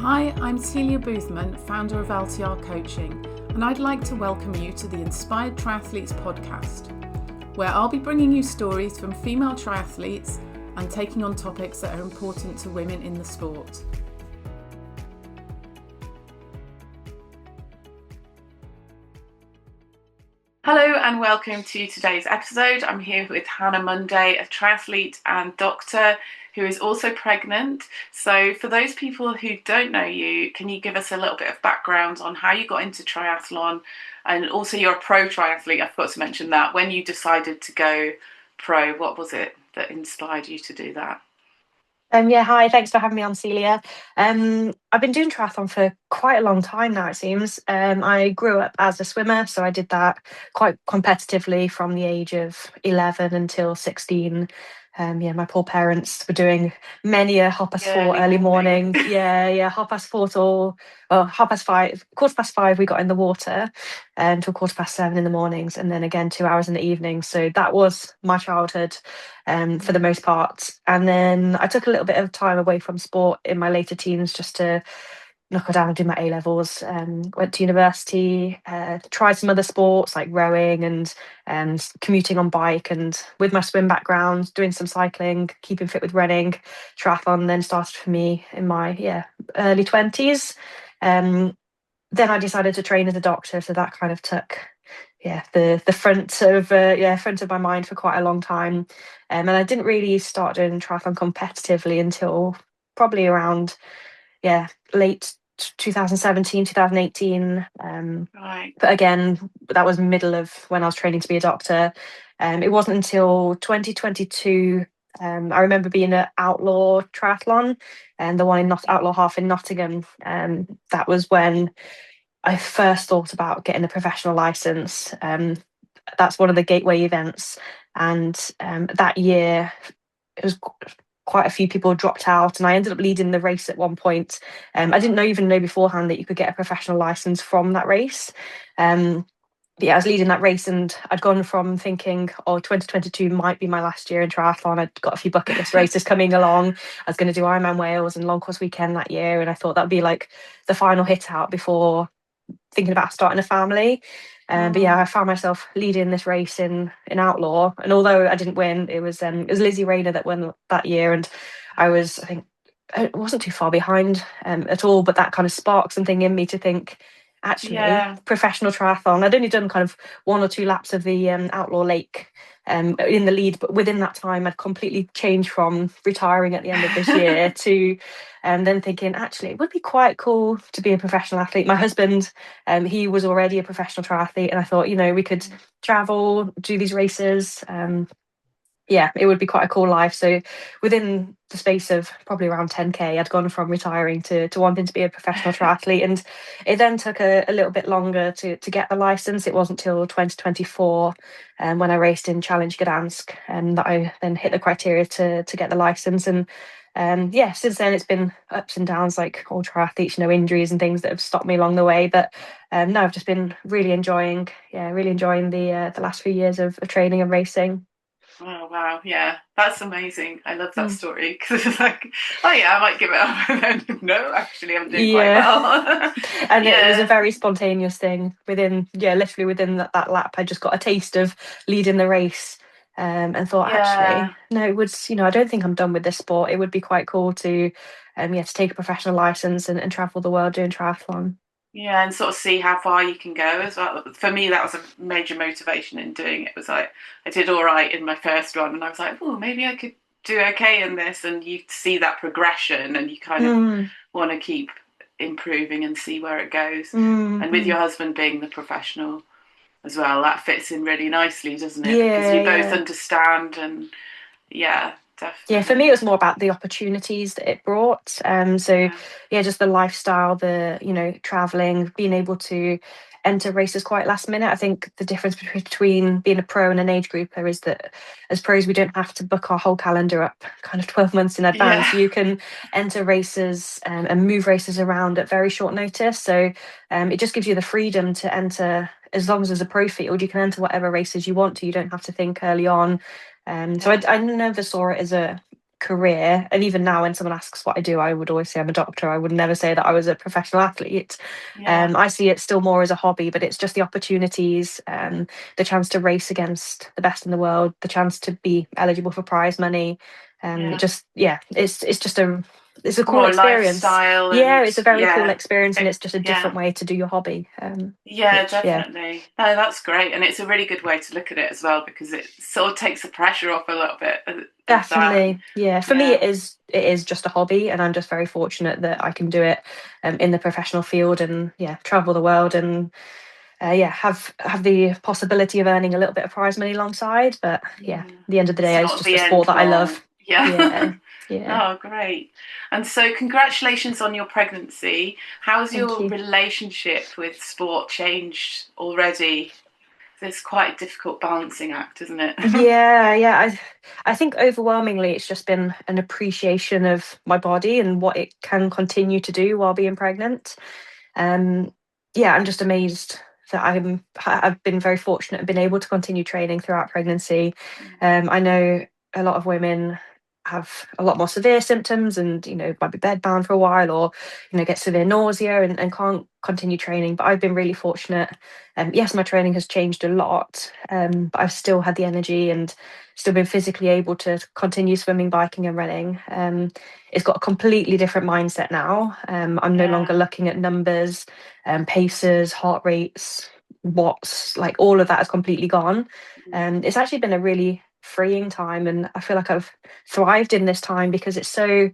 Hi, I'm Celia Boothman, founder of LTR Coaching, and I'd like to welcome you to the Inspired Triathletes podcast, where I'll be bringing you stories from female triathletes and taking on topics that are important to women in the sport. Hello and welcome to today's episode. I'm here with Hannah Munday, a triathlete and doctor who is also pregnant. So for those people who don't know you, can you give us a little bit of background on how you got into triathlon? And also you're a pro triathlete, I forgot to mention that. When you decided to go pro, what was it that inspired you to do that? Hi, thanks for having me on, Celia. I've been doing triathlon for quite a long time now, it seems. I grew up as a swimmer, so I did that quite competitively from the age of 11 until 16. My poor parents were doing many a 4:30 early morning. Yeah, 4:30 till 5:30, 5:15 we got in the water until 7:15 in the mornings, and then again 2 hours in the evening. So that was my childhood for the most part. And then I took a little bit of time away from sport in my later teens just to knuckle down and do my A levels. Went to university, tried some other sports like rowing and commuting on bike. And with my swim background, doing some cycling, keeping fit with running, triathlon then started for me in my early 20s. Then I decided to train as a doctor, so that kind of took the front of my mind for quite a long time. And I didn't really start doing triathlon competitively until probably around late 2017, 2018. Right. But again, that was middle of when I was training to be a doctor. It wasn't until 2022. I remember being at Outlaw Triathlon and the one in Outlaw Half in Nottingham. That was when I first thought about getting a professional license. That's one of the gateway events, and that year it was quite a few people dropped out, and I ended up leading the race at one point. I didn't even know beforehand that you could get a professional license from that race. I was leading that race, and I'd gone from thinking, 2022 might be my last year in triathlon. I'd got a few bucket list races coming along. I was going to do Ironman Wales and Long Course Weekend that year, and I thought that'd be like the final hit out before thinking about starting a family. I found myself leading this race in Outlaw, and although I didn't win, it was Lizzie Rayner that won that year, and I think it wasn't too far behind at all, but that kind of sparked something in me to think, actually, professional triathlon. I'd only done kind of one or two laps of the Outlaw Lake in the lead, but within that time I'd completely changed from retiring at the end of this year to then thinking, actually, it would be quite cool to be a professional athlete. My husband, he was already a professional triathlete, and I thought, we could travel, do these races. It would be quite a cool life. So within the space of probably around 10K, I'd gone from retiring to wanting to be a professional triathlete. And it then took a little bit longer to get the license. It wasn't till 2024 when I raced in Challenge Gdansk that I then hit the criteria to get the license. And since then it's been ups and downs like all triathletes, injuries and things that have stopped me along the way. But no, I've just been really enjoying the last few years of training and racing. Oh wow, yeah, that's amazing. I love that story because it's like, oh yeah, I might give it up, and then no, actually, I'm doing quite well. And it was a very spontaneous thing. Literally within that lap, I just got a taste of leading the race, and thought, actually, no, it would. I don't think I'm done with this sport. It would be quite cool to take a professional license and travel the world doing triathlon. Yeah, and sort of see how far you can go as well. For me, that was a major motivation in doing it. It was like, I did all right in my first run, and I was like, oh, maybe I could do okay in this. And you see that progression, and you kind of want to keep improving and see where it goes. And with your husband being the professional as well, that fits in really nicely, doesn't it? Because you both understand, and definitely. Yeah, for me, it was more about the opportunities that it brought. Just the lifestyle, the traveling, being able to enter races quite last minute. I think the difference between being a pro and an age grouper is that as pros, we don't have to book our whole calendar up kind of 12 months in advance. You can enter races and move races around at very short notice. So it just gives you the freedom to enter. As long as there's a pro field, you can enter whatever races you want to. You don't have to think early on. I never saw it as a career, and even now when someone asks what I do, I would always say I'm a doctor. I would never say that I was a professional athlete. Yeah. I see it still more as a hobby, but it's just the opportunities, the chance to race against the best in the world, the chance to be eligible for prize money. Yeah. Just yeah, it's just it's a cool More experience. lifestyle Yeah, and it's a very cool yeah. experience, and it's just a Yeah. different way to do your hobby. Yeah, Which yeah, definitely. No, that's great. And it's a really good way to look at it as well because it sort of takes the pressure off a little bit of that. definitely. Yeah, for me Yeah. it is just a hobby, and I'm just very fortunate that I can do it in the professional field, and yeah, travel the world, and yeah, have the possibility of earning a little bit of prize money alongside. But yeah, Yeah. at the end of the It's day, it's not just a the sport end that I goal. love. Yeah. Yeah, yeah. Oh, great. And so, congratulations on your pregnancy. How's Thank your you. relationship with sport changed already? It's quite a difficult balancing act, isn't it? Yeah, yeah. I think overwhelmingly it's just been an appreciation of my body and what it can continue to do while being pregnant. Um, yeah, I'm just amazed that I've been very fortunate and been able to continue training throughout pregnancy. I know a lot of women have a lot more severe symptoms and might be bedbound for a while, or get severe nausea and can't continue training, but I've been really fortunate. Yes, my training has changed a lot, but I've still had the energy and still been physically able to continue swimming, biking and running. It's got a completely different mindset now. I'm no longer Yeah. looking at numbers, paces, heart rates, watts, like all of that has completely gone. It's actually been a really freeing time, and I feel like I've thrived in this time because it's so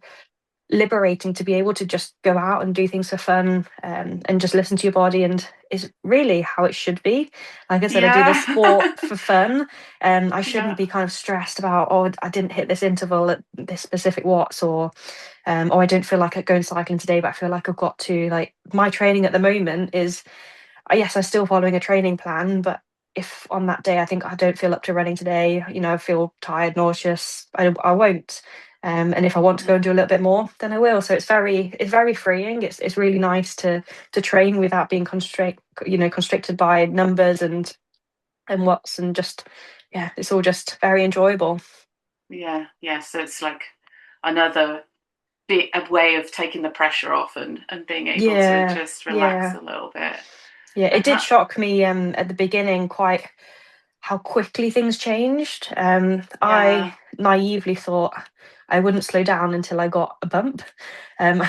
liberating to be able to just go out and do things for fun, and just listen to your body, and is really how it should be. Like I said, I do this sport Yeah. for fun, and I Yeah. shouldn't be kind of stressed about, oh, I didn't hit this interval at this specific watts, or I don't feel like going cycling today, but I feel like I've got to. Like, my training at the moment is, yes, I'm still following a training plan, but if on that day I think I don't feel up to running today, I feel tired, nauseous, I won't. And if I want to go Yeah. and do a little bit more, then I will. So it's very freeing. It's really nice to train without being constricted by numbers and watts, and just yeah, it's all just very enjoyable. Yeah. Yeah. So it's like another a way of taking the pressure off and being able to Yeah, just relax yeah, a little bit. yeah. It And did how, shock me at the beginning quite how quickly things changed. I yeah. naively thought I wouldn't slow down until I got a bump. Um,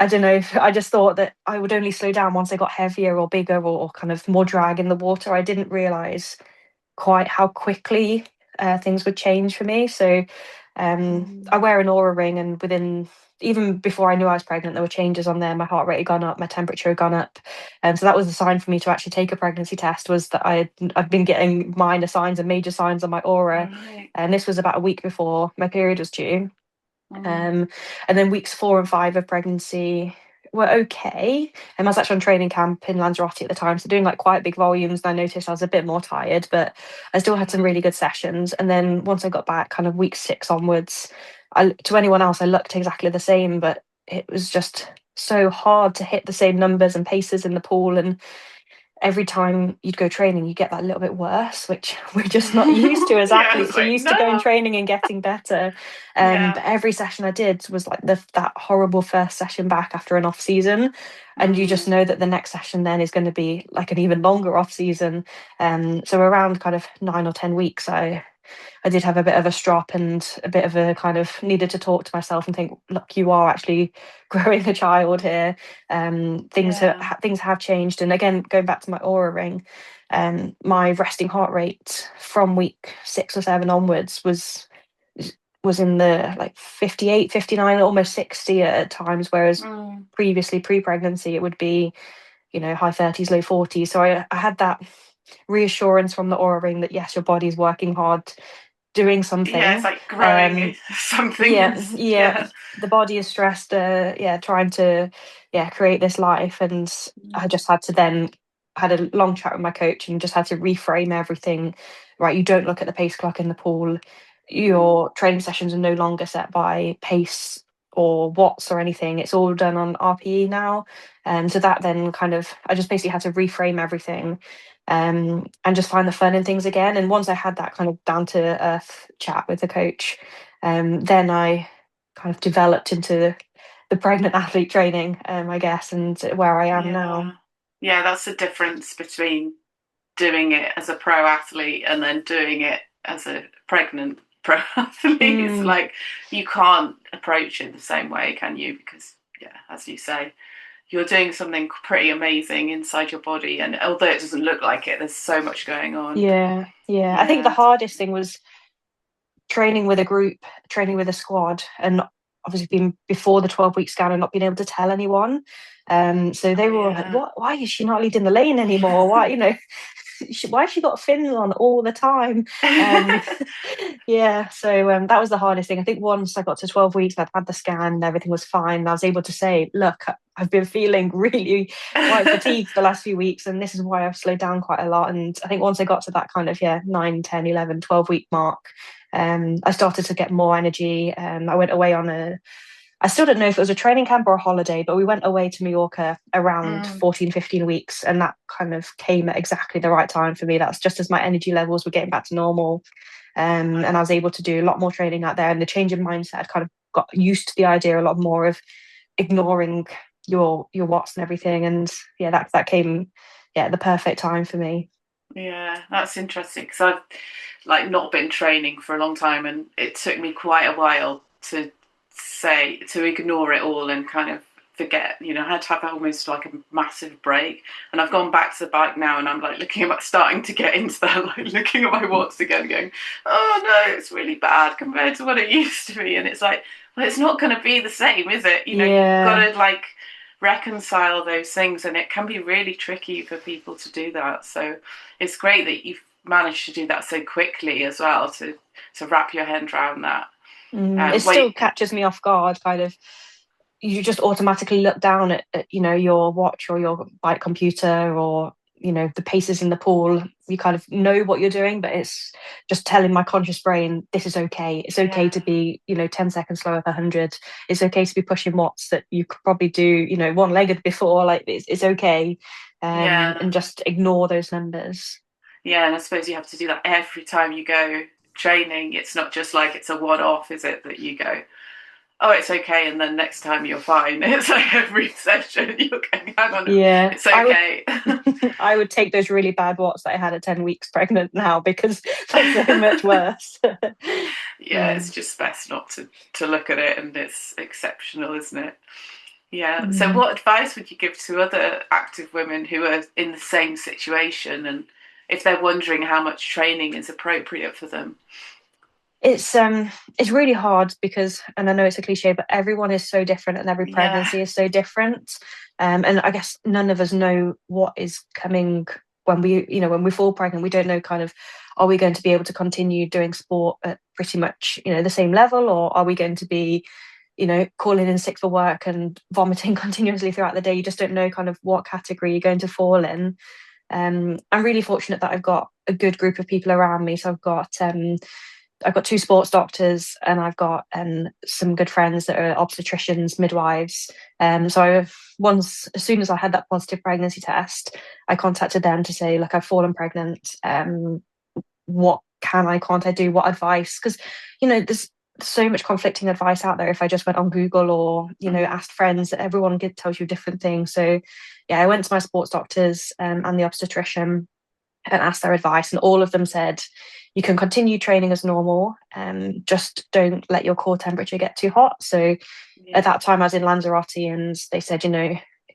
I don't know. I just thought that I would only slow down once I got heavier or bigger, or kind of more drag in the water. I didn't realize quite how quickly things would change for me. So I Mm. wear an aura ring, and even before I knew I was pregnant, there were changes on there. My heart rate had gone up, my temperature had gone up, and so that was a sign for me to actually take a pregnancy test. Was that I've been getting minor signs and major signs on my aura, Right. and this was about a week before my period was due. Mm. Um, and then weeks 4 and 5 of pregnancy were okay. And I was actually on training camp in Lanzarote at the time, so doing like quite big volumes. And I noticed I was a bit more tired, but I still had some Yeah. really good sessions. And then once I got back, kind of week 6 onwards, to anyone else, I looked exactly the same, but it was just so hard to hit the same numbers and paces in the pool. And every time you'd go training, you get that little bit worse, which we're just not used to as Yeah. It's athletes. We're like used to going no. training and getting better. Yeah. But every session I did was like that horrible first session back after an off season. And you just Mm. know that the next session then is going to be like an even longer off season. So around kind of 9 or 10 weeks, I did have a bit of a strop and a bit of a kind of needed to talk to myself and think, look, you are actually growing a child here. Yeah. Things have changed. And again, going back to my aura ring, my resting heart rate from week 6 or 7 onwards was in the like 58, 59, almost 60 at times, whereas Mm. previously pre-pregnancy it would be high 30s, low 40s. So I had that reassurance from the aura ring that yes, your body's working hard doing Yeah. It's something. like growing Um, something yeah, is yeah, yeah. the body is stressed. Yeah, trying to create this life, and I Mm. just had to then had a long chat with my coach and just had to reframe everything. Right, you don't look at the pace clock in the pool. Mm. Your training sessions are no longer set by pace or watts or anything. It's all done on RPE now. And so that then kind of I just basically had to reframe everything, and just find the fun in things again. And once I had that kind of down to earth chat with the coach, then kind of developed into the pregnant athlete training, I guess, and where I am now. Yeah. Yeah, that's the difference between doing it as a pro athlete and then doing it as a pregnant pro athlete. It's Mm, like you can't approach it the same way, can you? Because, yeah, as you say, you're doing something pretty amazing inside your body. And although it doesn't look like it, there's so much going on. yeah, yeah. I think the Yeah. hardest thing was training with a group, training with a squad, and obviously being before the 12-week scan and not being able to tell anyone. So Oh, they were all like, yeah. "What? Why is she not leading the lane anymore? Why, why has she got fins on all the time?" Um, yeah, so that was the hardest thing. I think once I got to 12 weeks, I'd had the scan and everything was fine. And I was able to say, "Look, I've been feeling really quite fatigued the last few weeks, and this is why I've slowed down quite a lot." And I think once I got to that kind of, 9, 10, 11, 12-week mark, I started to get more energy. I went away on I still don't know if it was a training camp or a holiday, but we went away to Mallorca around Mm, 14, 15 weeks. And that kind of came at exactly the right time for me. That's just as my energy levels were getting back to normal. And I was able to do a lot more training out there. And the change in mindset, I'd kind of got used to the idea a lot more of ignoring your watts and everything. And yeah, that came, at the perfect time for me. yeah, that's interesting because I've like not been training for a long time, and it took me quite a while to ignore it all and kind of forget. I had to have almost like a massive break, and I've gone back to the bike now, and I'm like looking at starting to get into that, like looking at my watts again, going, "Oh no, it's really bad compared to what it used to be," and it's like, well, it's not going to be the same, is it? You've got Yeah. to like reconcile those things, and it can be really tricky for people to do that. So it's great that you've managed to do that so quickly as well to wrap your head around that. It Wait, still catches me off guard, kind of. You just automatically look down at your watch or your bike computer, or the paces in the pool. You kind of know what you're doing, but it's just telling my conscious brain this is okay. It's okay yeah, to be 10 seconds slower per 100. It's okay to be pushing watts that you could probably do one-legged before. Like it's okay. yeah, And just ignore those numbers. yeah. And I suppose you have to do that every time you go training. It's not just like it's a one-off, is it? That you go, oh, it's okay, and then next time you're fine. It's like every session you're going, hang on, Yeah, it's I would okay. I would take those really bad watts that I had at 10 weeks pregnant now, because they're so much worse. Yeah, Yeah. it's just best not to look at it, and it's exceptional, isn't it? Yeah. So, Mm. what advice would you give to other active women who are in the same situation, and if they're wondering how much training is appropriate for them? It's really hard because, and I know it's a cliche, but everyone is so different and every Yeah. pregnancy is so different. And I guess none of us know what is coming when we fall pregnant. We don't know kind of, are we going to be able to continue doing sport at pretty much, the same level, or are we going to be, calling in sick for work and vomiting continuously throughout the day? You just don't know kind of what category you're going to fall in. I'm really fortunate that I've got a good group of people around me. So I've got two sports doctors, and I've got some good friends that are obstetricians, midwives. So as soon as I had that positive pregnancy test, I contacted them to say, look, I've fallen pregnant. What can't I do? What advice? Because there's so much conflicting advice out there. If I just went on Google or Mm. asked friends, everyone tells you different things. So yeah, I went to my sports doctors and the obstetrician and asked their advice, and all of them said you can continue training as normal, just don't let your core temperature get too hot. So at Yeah. that time I was in Lanzarote, and they said,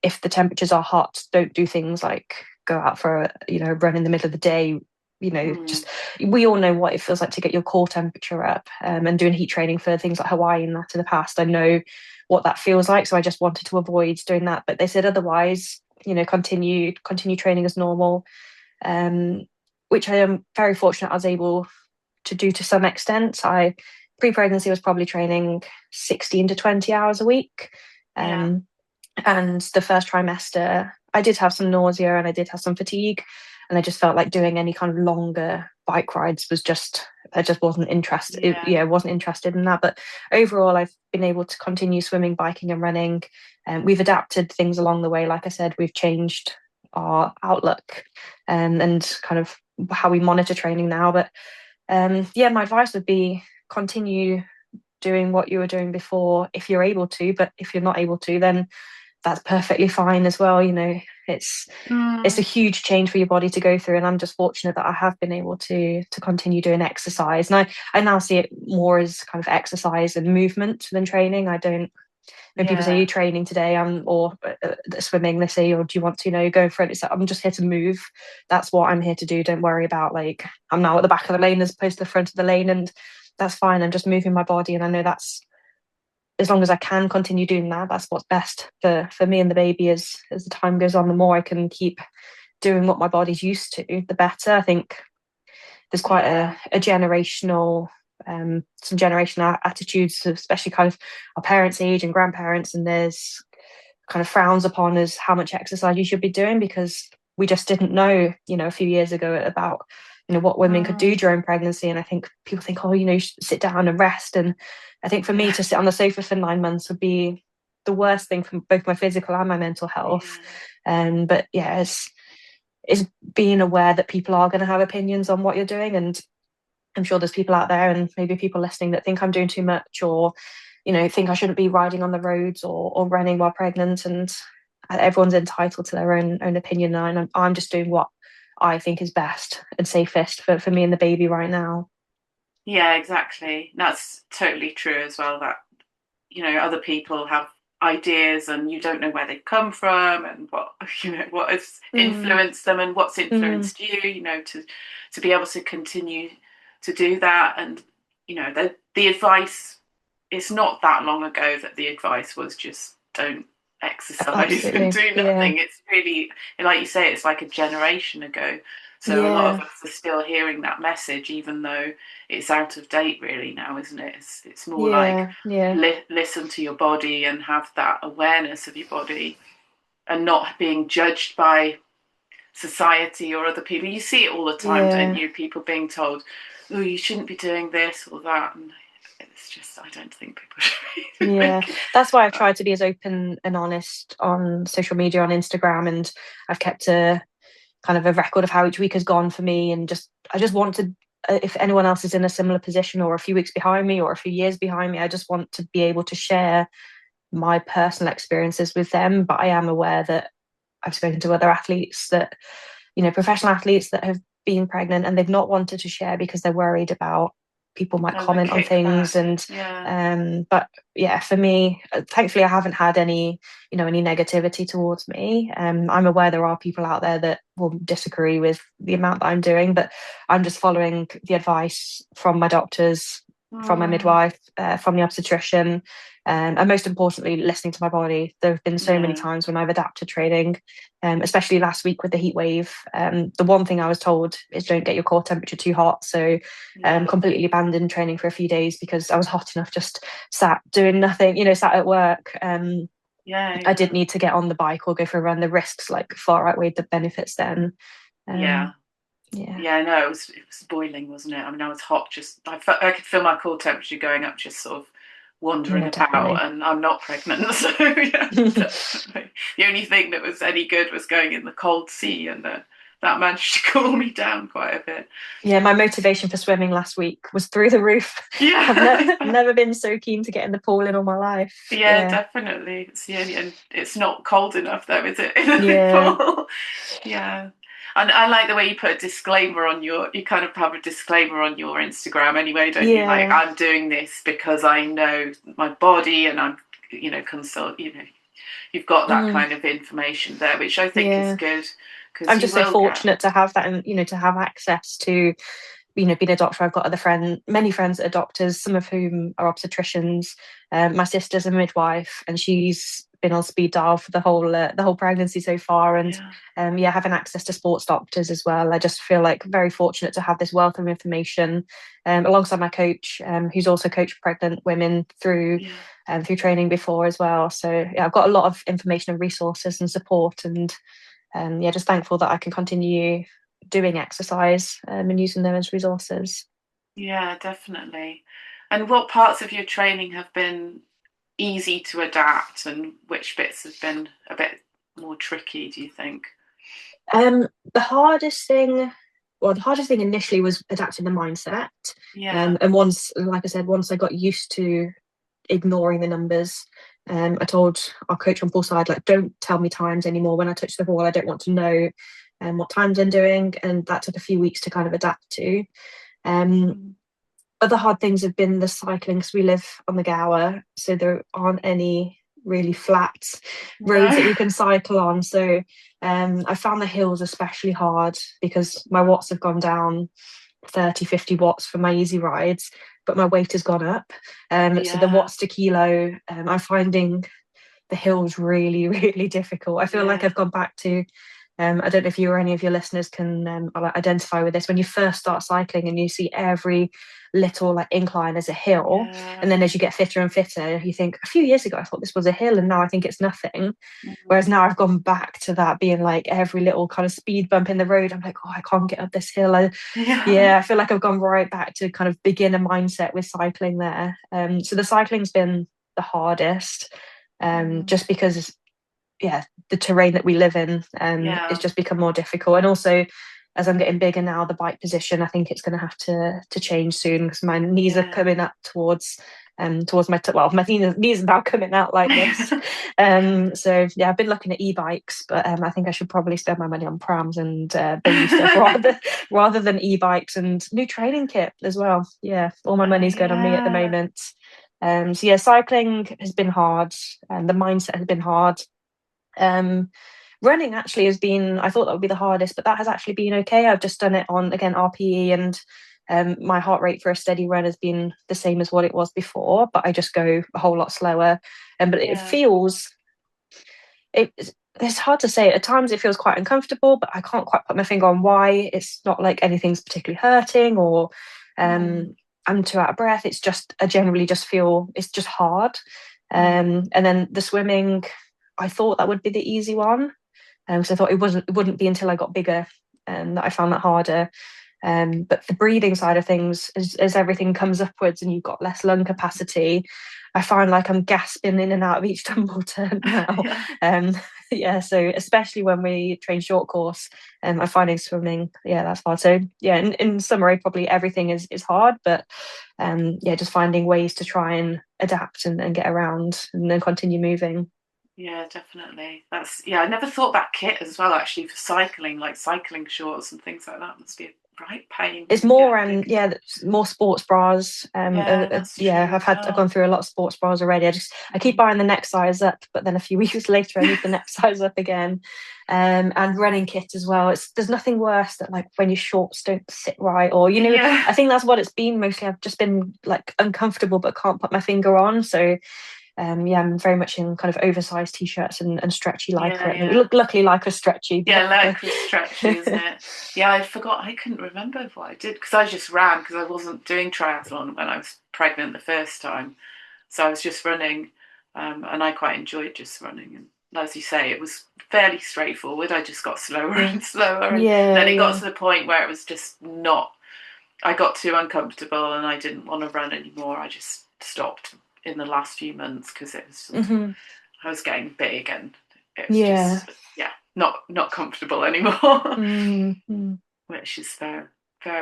if the temperatures are hot, don't do things like go out for a run in the middle of the day. Mm. Just, we all know what it feels like to get your core temperature up, and doing heat training for things like Hawaii and that in the past, I know what that feels like. So I just wanted to avoid doing that, but they said otherwise, continue training as normal, um, which I am very fortunate I was able to do to some extent. I pre-pregnancy was probably training 16 to 20 hours a week. Yeah. Um, and the first trimester, I did have some nausea and I did have some fatigue. And I just felt like doing any kind of longer bike rides was I just wasn't interested. Yeah. Wasn't interested in that. But overall, I've been able to continue swimming, biking, and running. And we've adapted things along the way. Like I said, we've changed our outlook, and kind of how we monitor training now. But yeah, my advice would be continue doing what you were doing before if you're able to, but if you're not able to, then that's perfectly fine as well. It's it's a Mm, huge change for your body to go through, and I'm just fortunate that I have been able to continue doing exercise. And I now see it more as kind of exercise and movement than training. I don't When people say, "Are you yeah. training today?" or swimming, they say, or do you want to, go for it? It's like, I'm just here to move. That's what I'm here to do. Don't worry about, like, I'm now at the back of the lane as opposed to the front of the lane, and that's fine. I'm just moving my body, and I know that's, as long as I can continue doing that, that's what's best for me and the baby. As the time goes on, the more I can keep doing what my body's used to, the better. I think there's quite Yeah. a generational, some generational attitudes, especially kind of our parents' age and grandparents, and there's kind of frowns upon as how much exercise you should be doing, because we just didn't know, a few years ago, about what women could do Mm, during pregnancy. And I think people think, oh, you should sit down and rest. And I think for me yeah. to sit on the sofa for 9 months would be the worst thing for both my physical and my mental health. Yeah. But yeah, it's being aware that people are going to have opinions on what you're doing. And I'm sure there's people out there, and maybe people listening, that think I'm doing too much, or think I shouldn't be riding on the roads, or running while pregnant. And everyone's entitled to their own opinion, and I'm just doing what I think is best and safest for me and the baby right now. Yeah, exactly. That's totally true as well. That, other people have ideas and you don't know where they've come from and what, what has Mm, influenced them and what's mm, influenced you, to be able to continue to do that. And, the advice, it's not that long ago that the advice was just don't exercise and absolutely. do Yeah. nothing. It's really, like you say, it's like a generation ago. So a lot of Yeah. us are still hearing that message, even though it's out of date really now, isn't it? It's more like Yeah. Yeah. listen to your body and have that awareness of your body, and not being judged by society or other people. You see it all the time, don't Yeah. you? People being told, "Oh, you shouldn't be doing this or that," and it's just, I don't think people should be doing Yeah, that's why I've tried to be as open and honest on social media, on Instagram, and I've kept a kind of a record of how each week has gone for me. And I just want to, if anyone else is in a similar position, or a few weeks behind me, or a few years behind me, I just want to be able to share my personal experiences with them. But I am aware that I've spoken to other athletes, that professional athletes, that have been pregnant and they've not wanted to share because they're worried about people might as a comment on things. kickback. And Yeah. but yeah, for me, thankfully, I haven't had any negativity towards me. I'm aware there are people out there that will disagree with the amount that I'm doing, but I'm just following the advice from my doctors, from my Mm, midwife, from the obstetrician, and most importantly, listening to my body. There have been so many yeah. times when I've adapted training, especially last week with the heat wave. The one thing I was told is, don't get your core temperature too hot. So Yeah. completely abandoned training for a few days because I was hot enough, just sat doing nothing, sat at work. Yeah. I did Yeah. need to get on the bike or go for a run. The risks like far outweighed the benefits then. Yeah. Um, yeah, Yeah, no, it was boiling, wasn't it? I mean, I was hot. Just I could feel my core temperature going up, just sort of wandering yeah, about. definitely. And I'm not pregnant, so yeah, definitely. The only thing that was any good was going in the cold sea, and that managed to cool me down quite a bit. Yeah, my motivation for swimming last week was through the roof. I've Yeah, never been so keen to get in the pool in all my life. yeah, Yeah, definitely. It's the only, and it's not cold enough though, is it? In the yeah, pool. Yeah. And I like the way you put a disclaimer on you kind of have a disclaimer on your Instagram anyway, don't you? Like, yeah. I'm doing this because I know my body, and I'm, you've got that Mm, kind of information there, which I think is yeah. good, because I'm you just so will get, fortunate to have that, and to have access to, being a doctor. I've got many friends that are doctors, some of whom are obstetricians. My sister's a midwife, and she's been on speed dial for the whole pregnancy so far. And yeah, yeah, having access to sports doctors as well. I just feel like very fortunate to have this wealth of information, alongside my coach, who's also coached pregnant women yeah. through training before as well. So yeah, I've got a lot of information and resources and support. And yeah, just thankful that I can continue doing exercise, and using them as resources. Yeah, definitely. And what parts of your training have been easy to adapt, and which bits have been a bit more tricky, do you think? The hardest thing, well, the hardest thing initially was adapting the mindset. Yeah. And once, like I said, once I got used to ignoring the numbers, I told our coach on poolside, like, don't tell me times anymore when I touch the ball. I don't want to know what times I'm doing. And that took a few weeks to kind of adapt to. Um, Mm. Other hard things have been the cycling because we live on the Gower, so there aren't any really flat roads that No. you can cycle on. So I found the hills especially hard because my watts have gone down 30, 50 watts for my easy rides, but my weight has gone up. So the Yeah. watts to kilo, I'm finding the hills really, really difficult. I feel like Yeah. I've gone back to, I don't know if you or any of your listeners can identify with this. When you first start cycling and you see every little like incline as a hill, Yeah. and then as you get fitter and fitter, you think a few years ago I thought this was a hill, and now I think it's nothing. Whereas Mm. now I've gone back to that being like every little kind of speed bump in the road. I'm like, oh, I can't get up this hill. Yeah. Yeah, I feel like I've gone right back to kind of beginner mindset with cycling there. So the cycling's been the hardest, Mm. just because yeah, the terrain that we live in it's Yeah. just become more difficult. And also, as I'm getting bigger now, the bike position, I think it's going to have to change soon because my knees are Yeah. coming up towards my well, my knees are now coming out like this. So yeah, I've been looking at e-bikes, but I think I should probably spend my money on prams and baby stuff rather than e-bikes and new training kit as well. Yeah, all my money's going on me at the Yeah. moment. So yeah, cycling has been hard, and the mindset has been hard. um, Running actually has been, I thought that would be the hardest, but that has actually been okay. I've just done it on, again, RPE, and my heart rate for a steady run has been the same as what it was before, but I just go a whole lot slower. But it Yeah. feels, it, it's hard to say. At times it feels quite uncomfortable, but I can't quite put my finger on why. It's not like anything's particularly hurting or Mm. I'm too out of breath. It's just, I generally just feel it's just hard. Mm. And then the swimming, I thought that would be the easy one. So I thought it wouldn't be until I got bigger that I found that harder. But the breathing side of things, as everything comes upwards and you've got less lung capacity, I find like I'm gasping in and out of each tumble turn now. Yeah. Um, yeah, so especially when we train short course, I'm finding swimming, yeah, that's hard. So yeah, in summary, probably everything is hard, but yeah, just finding ways to try and adapt and get around and then continue moving. Yeah, definitely. That's yeah. I never thought about kit as well. Actually, for cycling, like cycling shorts and things like that, must be a right pain when It's you get more big. yeah, more sports bras. Yeah, that's Yeah, true as I've well. gone through a lot of sports bras already. I keep Mm. buying the next size up, but then a few weeks later I need the next size up again. And running kit as well. There's nothing worse than like when your shorts don't sit right, or Yeah, I think that's what it's been mostly. I've just been like uncomfortable but can't put my finger on. So yeah, I'm very much in kind of oversized t-shirts and stretchy lycra yeah, at the yeah. moment. Luckily lycra's stretchy, Yeah, but lycra's stretchy, isn't it? Yeah, I forgot. I couldn't remember what I did because I just ran because I wasn't doing triathlon when I was pregnant the first time. So I was just running, and I quite enjoyed just running. And as you say, it was fairly straightforward. I just got slower yeah, and slower, and yeah, then it got yeah. to the point where it was just not. I got too uncomfortable, and I didn't want to run anymore. I just stopped in the last few months because it was sort of Hmm. I was getting big, and it was Yeah. just yeah, not comfortable anymore, Mm-hmm. which is fair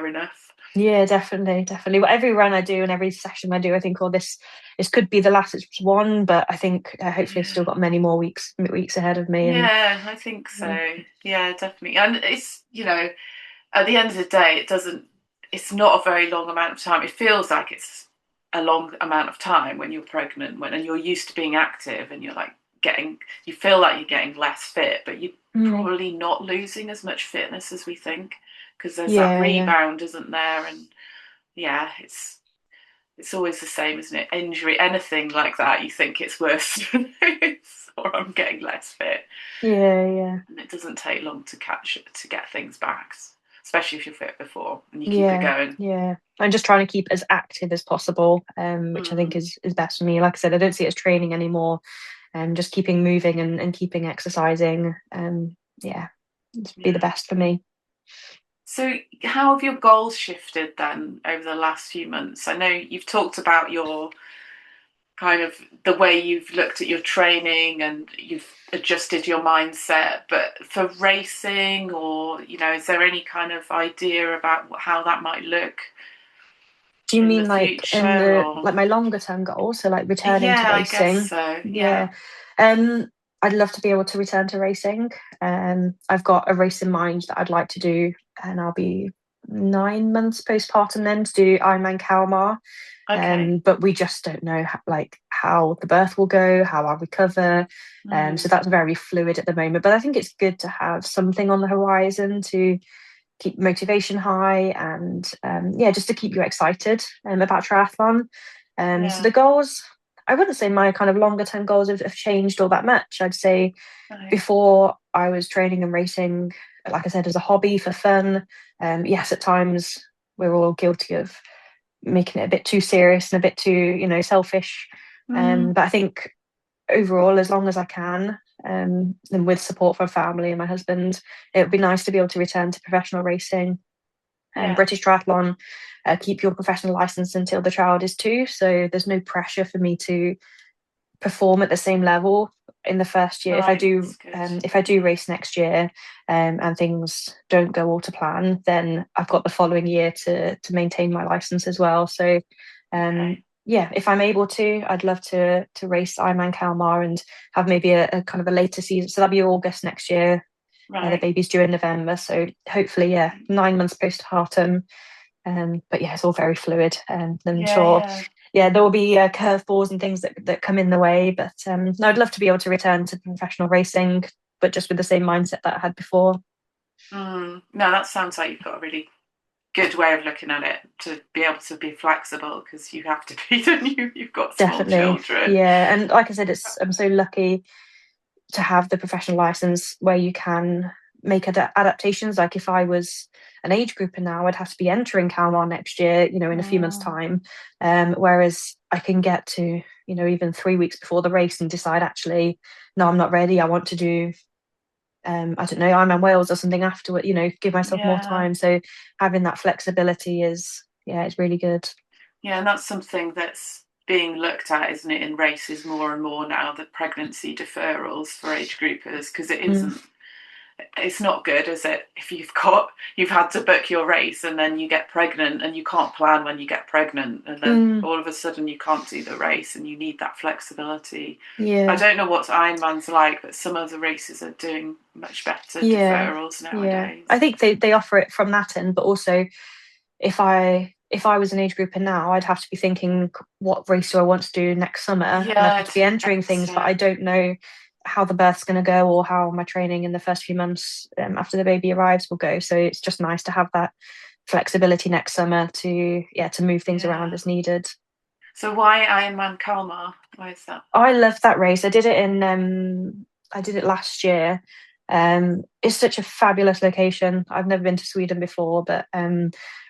enough. Yeah, definitely, definitely. Well, every run I do and every session I do, I think, oh, this could be the last one, but I think hopefully I've still Yeah. got many more weeks ahead of me. And Yeah, I think yeah, so. Yeah, definitely. And it's, at the end of the day, it's not a very long amount of time. It feels like it's a long amount of time when you're pregnant, and you're used to being active and you're like you feel like you're getting less fit, but you're mm, probably not losing as much fitness as we think because there's that yeah, yeah, rebound, isn't there? And yeah, it's always the same, isn't it? Injury, anything like that, you think it's worse than this, or I'm getting less fit. yeah, yeah, And it doesn't take long to get things back, especially if you're fit before and you keep it yeah, going. yeah. I'm just trying to keep as active as possible, which I think Mm. is best for me. Like I said, I don't see it as training anymore. Just keeping moving and keeping exercising. Yeah, it's be the Yeah. best for me. So, how have your goals shifted then over the last few months? I know you've talked about kind of the way you've looked at your training and you've adjusted your mindset. But for racing, or is there any kind of idea about how that might look Do you in the mean like in future? the Or like my longer term goal, so like returning to yeah, I guess racing? so. Yeah. Yeah. Um, I'd love to be able to return to racing. I've got a race in mind that I'd like to do, and I'll be 9 months postpartum then to do Ironman Kalmar. Okay. But we just don't know how the birth will go, how I'll recover. So Mm, that's very fluid at the moment. But I think it's good to have something on the horizon to keep motivation high and yeah, just to keep you excited about triathlon. So yeah. the goals, I wouldn't say my kind of longer term goals have changed all that much. I'd say Right. before I was training and racing, like I said, as a hobby for fun. Yes, at times we're all guilty of making it a bit too serious and a bit too, selfish. Mm, But I think overall, as long as I can, and with support from family and my husband, it would be nice to be able to return to professional racing. yeah. British Triathlon keep your professional license until the child is 2, so there's no pressure for me to perform at the same level in the first year. Right. That's good. If I do Yeah. race next year, and things don't go all to plan, then I've got the following year to maintain my license as well. So Okay. yeah, if I'm able to, I'd love to race Ironman Kalmar and have maybe a kind of a later season. So that'll be August next year. The Right. baby's due in November, so hopefully, yeah, 9 months postpartum. But yeah, it's all very fluid, and I'm Yeah. sure, Yeah. yeah, there will be curveballs and things that come in the way. But no, I'd love to be able to return to professional racing, but just with the same mindset that I had before. No, that sounds like you've got a really good way of looking at it, to be able to be flexible, because you have to be, don't you? You've got small Definitely, children. yeah. And like I said, I'm so lucky to have the professional license where you can make adaptations. Like if I was an age grouper now, I'd have to be entering Kalmar next year, in a few months' Mm, time. Whereas I can get to, even 3 weeks before the race and decide actually, no, I'm not ready. I want to do, I don't know, I'm in Wales or something afterward, give myself more yeah. time. So having that flexibility yeah, it's really good. Yeah, and that's something that's being looked at, isn't it, in races more and more now, the pregnancy deferrals for age groupers, because Mm, it's not good, is it? If you've had to book your race and then you get pregnant and you can't plan when you get pregnant, and then mm, all of a sudden you can't do the race, and you need that flexibility. I yeah, don't know what Ironman's like, but some other races are doing much better yeah, deferrals yeah. nowadays. I think they offer it from that end, but also if I was an age grouper now, I'd have to be thinking, what race do I want to do next summer? And I'd Yeah, have to be entering things, but I so don't know how the birth's going to go or how my training in the first few months after the baby arrives will go. So it's just nice to have that flexibility next summer to move things around yeah. as needed. So why Ironman Kalmar? Why is that? I love that race. I did it last year. It's such a fabulous location. I've never been to Sweden before, but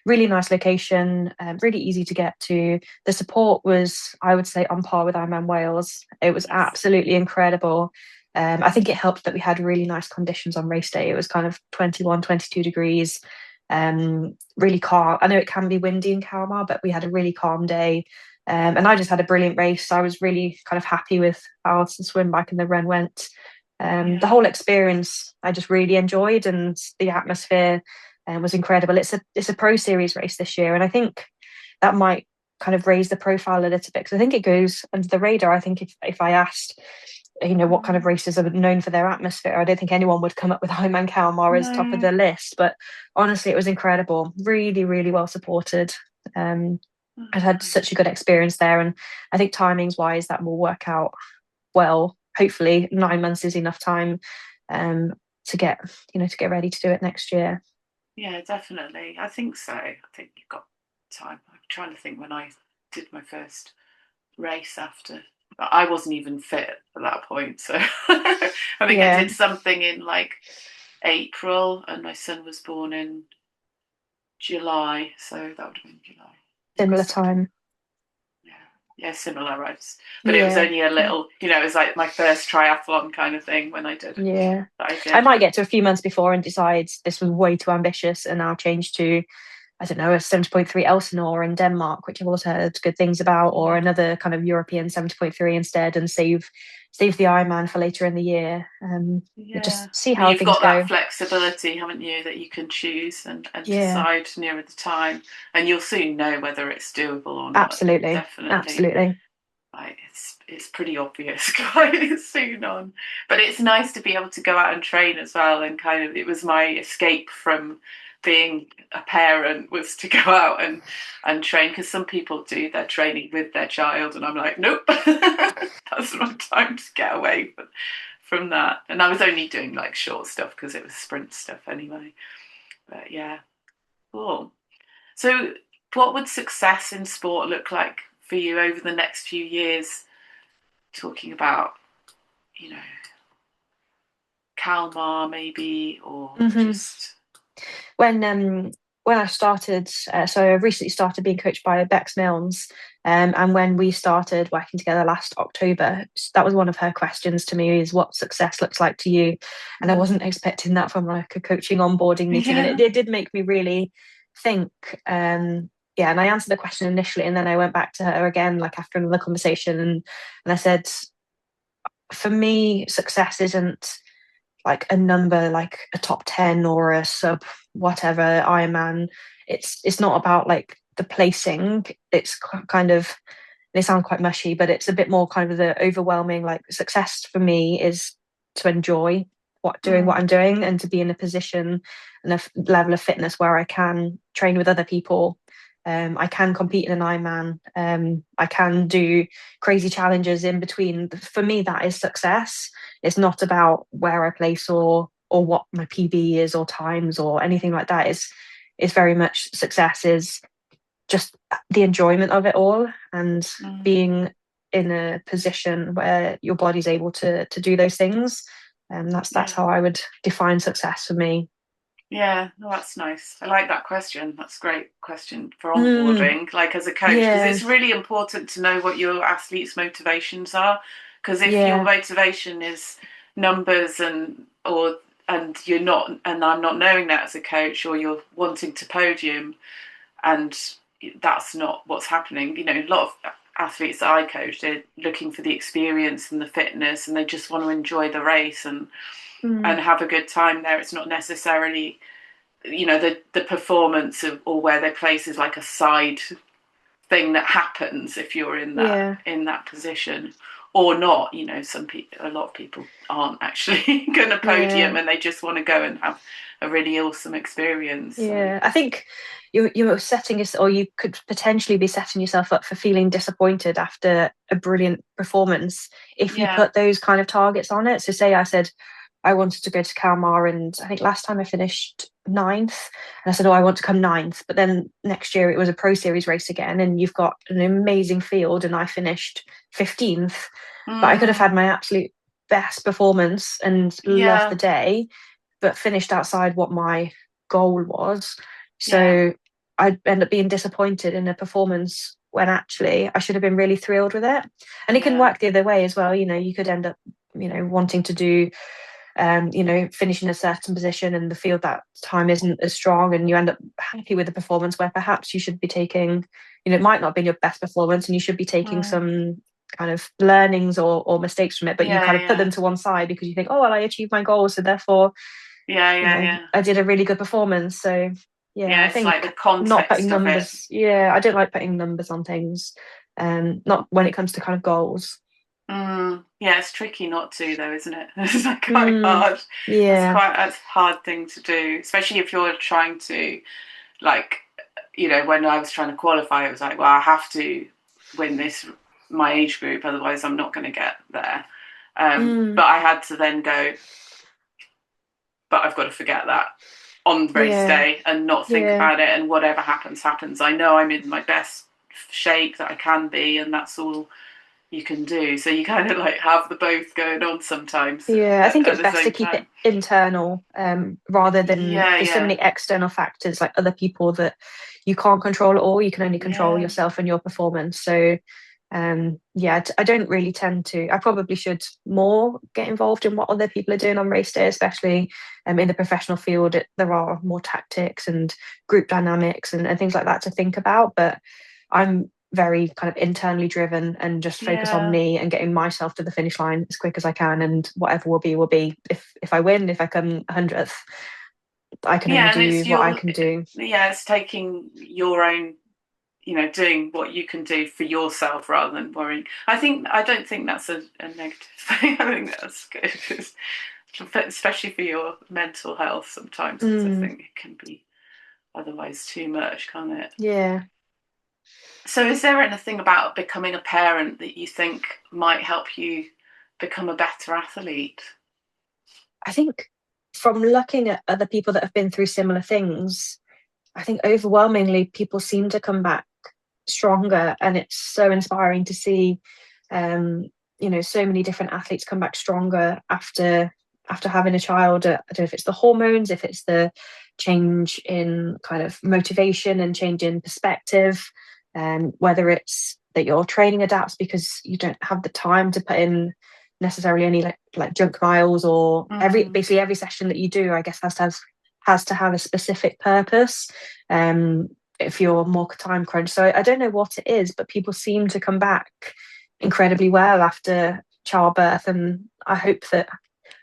really nice location, really easy to get to. The support was, I would say, on par with Ironman Wales. It was Yes. absolutely incredible. I think it helped that we had really nice conditions on race day. It was kind of 21, 22 degrees, really calm. I know it can be windy in Kalmar, but we had a really calm day. And I just had a brilliant race. I was really kind of happy with how the swim, bike, and the run went. The Yeah. whole experience I just really enjoyed, and the atmosphere was incredible. It's a pro series race this year, and I think that might kind of raise the profile a little bit because I think it goes under the radar. I think if I asked, what kind of Mm, races are known for their atmosphere, I don't think anyone would come up with Ironman Kalmar as top of no. the list. But honestly, it was incredible. Really, really well supported. Um, I've had such a Nice. good experience there, and I think timings wise, that will work out well. Hopefully, 9 months is enough time um, to get ready to do it next year. Yeah, definitely. I think so. I think you've got time. I'm trying to think when I did my first race after. But I wasn't even fit at that point. So I think I Yeah, did something in like April, and my son was born in July. So that would have been July, similar August, September. time. Yeah. Yeah, similar routes. But it was Yeah, only a little, it was like my first triathlon kind of thing when yeah. I I did. might get to a few months before and decide this was way too ambitious, and I'll change to I don't know, a 70.3 Elsinore in Denmark, which I've also heard good things about, or Yeah. another kind of European 70.3 instead, and save the Ironman for later in the year. Yeah. Just see Well, how you've things got that go. flexibility, haven't you, that you can choose and Yeah, decide nearer the time. And you'll soon know whether it's doable or not. absolutely. Definitely. Absolutely. Like it's pretty obvious quite soon on. But it's nice to be able to go out and train as well, and kind of it was my escape from being a parent was to go out and train, because some people do their training with their child, and I'm like, nope, that's my time to get away from that. And I was only doing like short stuff because it was sprint stuff anyway. But yeah, cool. So what would success in sport look like for you over the next few years? Talking about, you know, Kalmar maybe, or Hmm. just When I started, so I recently started being coached by Bex Milnes, and when we started working together last October, that was one of her questions to me: is what success looks like to you? And I wasn't expecting that from like a coaching onboarding meeting, and yeah, it did make me really think. Yeah, and I answered the question initially, and then I went back to her again, like after another conversation, and I said, for me, success isn't like a number, like a top 10 or a sub whatever Ironman. It's not about like the placing. It's kind of, they sound quite mushy, but it's a bit more kind of the overwhelming, like success for me is to enjoy doing what mm, I'm doing, and to be in a position and a level of fitness where I can train with other people. I can compete in an Ironman. I can do crazy challenges in between. For me, that is success. It's not about where I place or what my PB is or times or anything like that. It's very much success is just the enjoyment of it all, and mm, being in a position where your body's able to do those things. And that's yeah, how I would define success for me. yeah. Well, that's nice. I like that question. That's a great question for Mm, onboarding, like as a coach, because yeah, it's really important to know what your athletes' motivations are. Because if your yeah, motivation is numbers and you're not, and I'm not knowing that as a coach, or you're wanting to podium, and that's not what's happening. You know, a lot of athletes that I coach, they're looking for the experience and the fitness, and they just want to enjoy the race mm, and have a good time there. It's not necessarily, you know, the performance or where they place is like a side thing that happens if you're yeah, in that position or not. You know, some people, a lot of people aren't actually going to yeah. podium, and they just want to go and have a really awesome experience. So Yeah, I think you're setting us, or you could potentially be setting yourself up for feeling disappointed after a brilliant performance if you yeah. put those kind of targets on it. So, say I said I wanted to go to Kalmar, and I think last time I finished ninth, and I said, "Oh, I want to come ninth." But then next year it was a Pro Series race again, and you've got an amazing field, and I finished 15th, but I could have Mm, had my absolute best performance and loved the yeah, day, but finished outside what my goal was. yeah, So I'd end up being disappointed in a performance when actually I should have been really thrilled with it. And it can yeah, work the other way as well. You know, you could end up, wanting to do, finish in a certain position, and the field that time isn't as strong, and you end up happy with the performance where perhaps you should be taking, it might not have been your best performance, and you should be taking mm, some kind of learnings or mistakes from it, but you yeah, kind of put yeah, them to one side because you think, oh well, I achieved my goal, so therefore yeah, yeah, yeah. I did a really good performance. So yeah, Yeah, I it's like the think not putting context of it. numbers. Yeah, I don't like putting numbers on things. Not when it comes to kind of goals. Yeah, it's tricky not to though, isn't it? It's like quite Mm, hard. yeah, That's a hard thing to do, especially if you're trying to like, you know, when I was trying to qualify, it was like, well, I have to win this my age group, otherwise I'm not going to get there. mm, But I had to then go, but I've got to forget that on race yeah, day and not think yeah, about it. And whatever happens, happens. I know I'm in my best shape that I can be, and that's all you can do. So you kind of like have the both going on sometimes yeah. I think at it's the best to same keep it time. internal, rather than Yeah, there's so yeah, many external factors like other people that you can't control at all. You can only control yeah, yourself and your performance. So Yeah, I don't really tend to. I probably should more get involved in what other people are doing on race day, especially in the professional field. There are more tactics and group dynamics and things like that to think about. But I'm very kind of internally driven and just focus on Yeah. me and getting myself to the finish line as quick as I can. And whatever will be, will be. If I win, if I come 100th, I can only Yeah, and it's do what I your, can do. yeah, it's taking your own, doing what you can do for yourself rather than worrying. I don't think that's a negative thing. I think that's good, especially for your mental health sometimes, because I Mm, think it can be otherwise too much, can't it? yeah. So, is there anything about becoming a parent that you think might help you become a better athlete? I think from looking at other people that have been through similar things, I think overwhelmingly people seem to come back stronger, and it's so inspiring to see, um, so many different athletes come back stronger after having a child. I don't know if it's the hormones, if it's the change in kind of motivation and change in perspective, whether it's that your training adapts because you don't have the time to put in necessarily any like junk miles, or Mm, basically every session that you do, I guess, has to have a specific purpose. If you're more time crunch, so I don't know what it is, but people seem to come back incredibly well after childbirth, and I hope that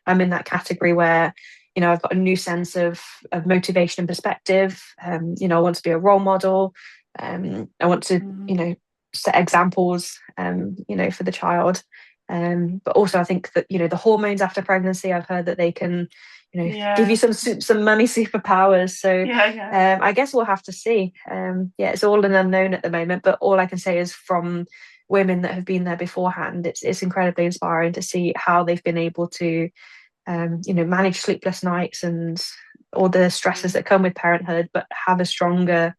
I'm in that category where I've got a new sense of motivation and perspective. I want to be a role model. I want to mm, set examples for the child. But also I think that the hormones after pregnancy, I've heard that they can give you yeah, some money superpowers. So yeah, yeah. I guess we'll have to see. Yeah, it's all an unknown at the moment, but all I can say is from women that have been there beforehand, it's incredibly inspiring to see how they've been able to manage sleepless nights and all the stresses that come with parenthood, but have a stronger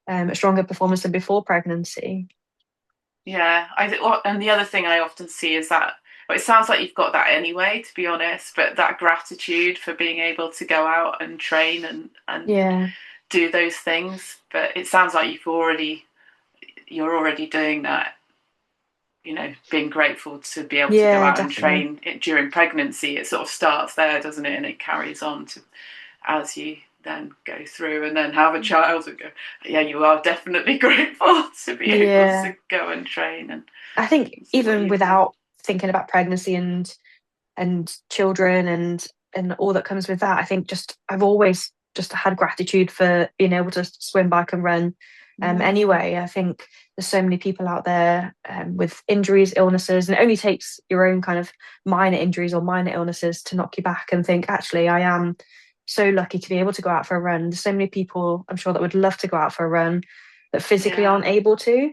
performance than before pregnancy. Yeah, and the other thing I often see is that, well, it sounds like you've got that anyway, to be honest, but that gratitude for being able to go out and train and Yeah, do those things. But it sounds like you're already doing that. Being grateful to be able to go yeah, out and definitely. train during pregnancy. It sort of starts there, doesn't it? And it carries on to as you then go through and then have a child and go, yeah, you are definitely grateful to be able Yeah, to go and train and I think see what even you've done. without thinking about pregnancy and children and all that comes with that, I think just I've always just had gratitude for being able to swim, bike, and run. Mm, Anyway, I think there's so many people out there with injuries, illnesses, and it only takes your own kind of minor injuries or minor illnesses to knock you back and think, actually, I am so lucky to be able to go out for a run. There's so many people I'm sure that would love to go out for a run that physically yeah, aren't able to.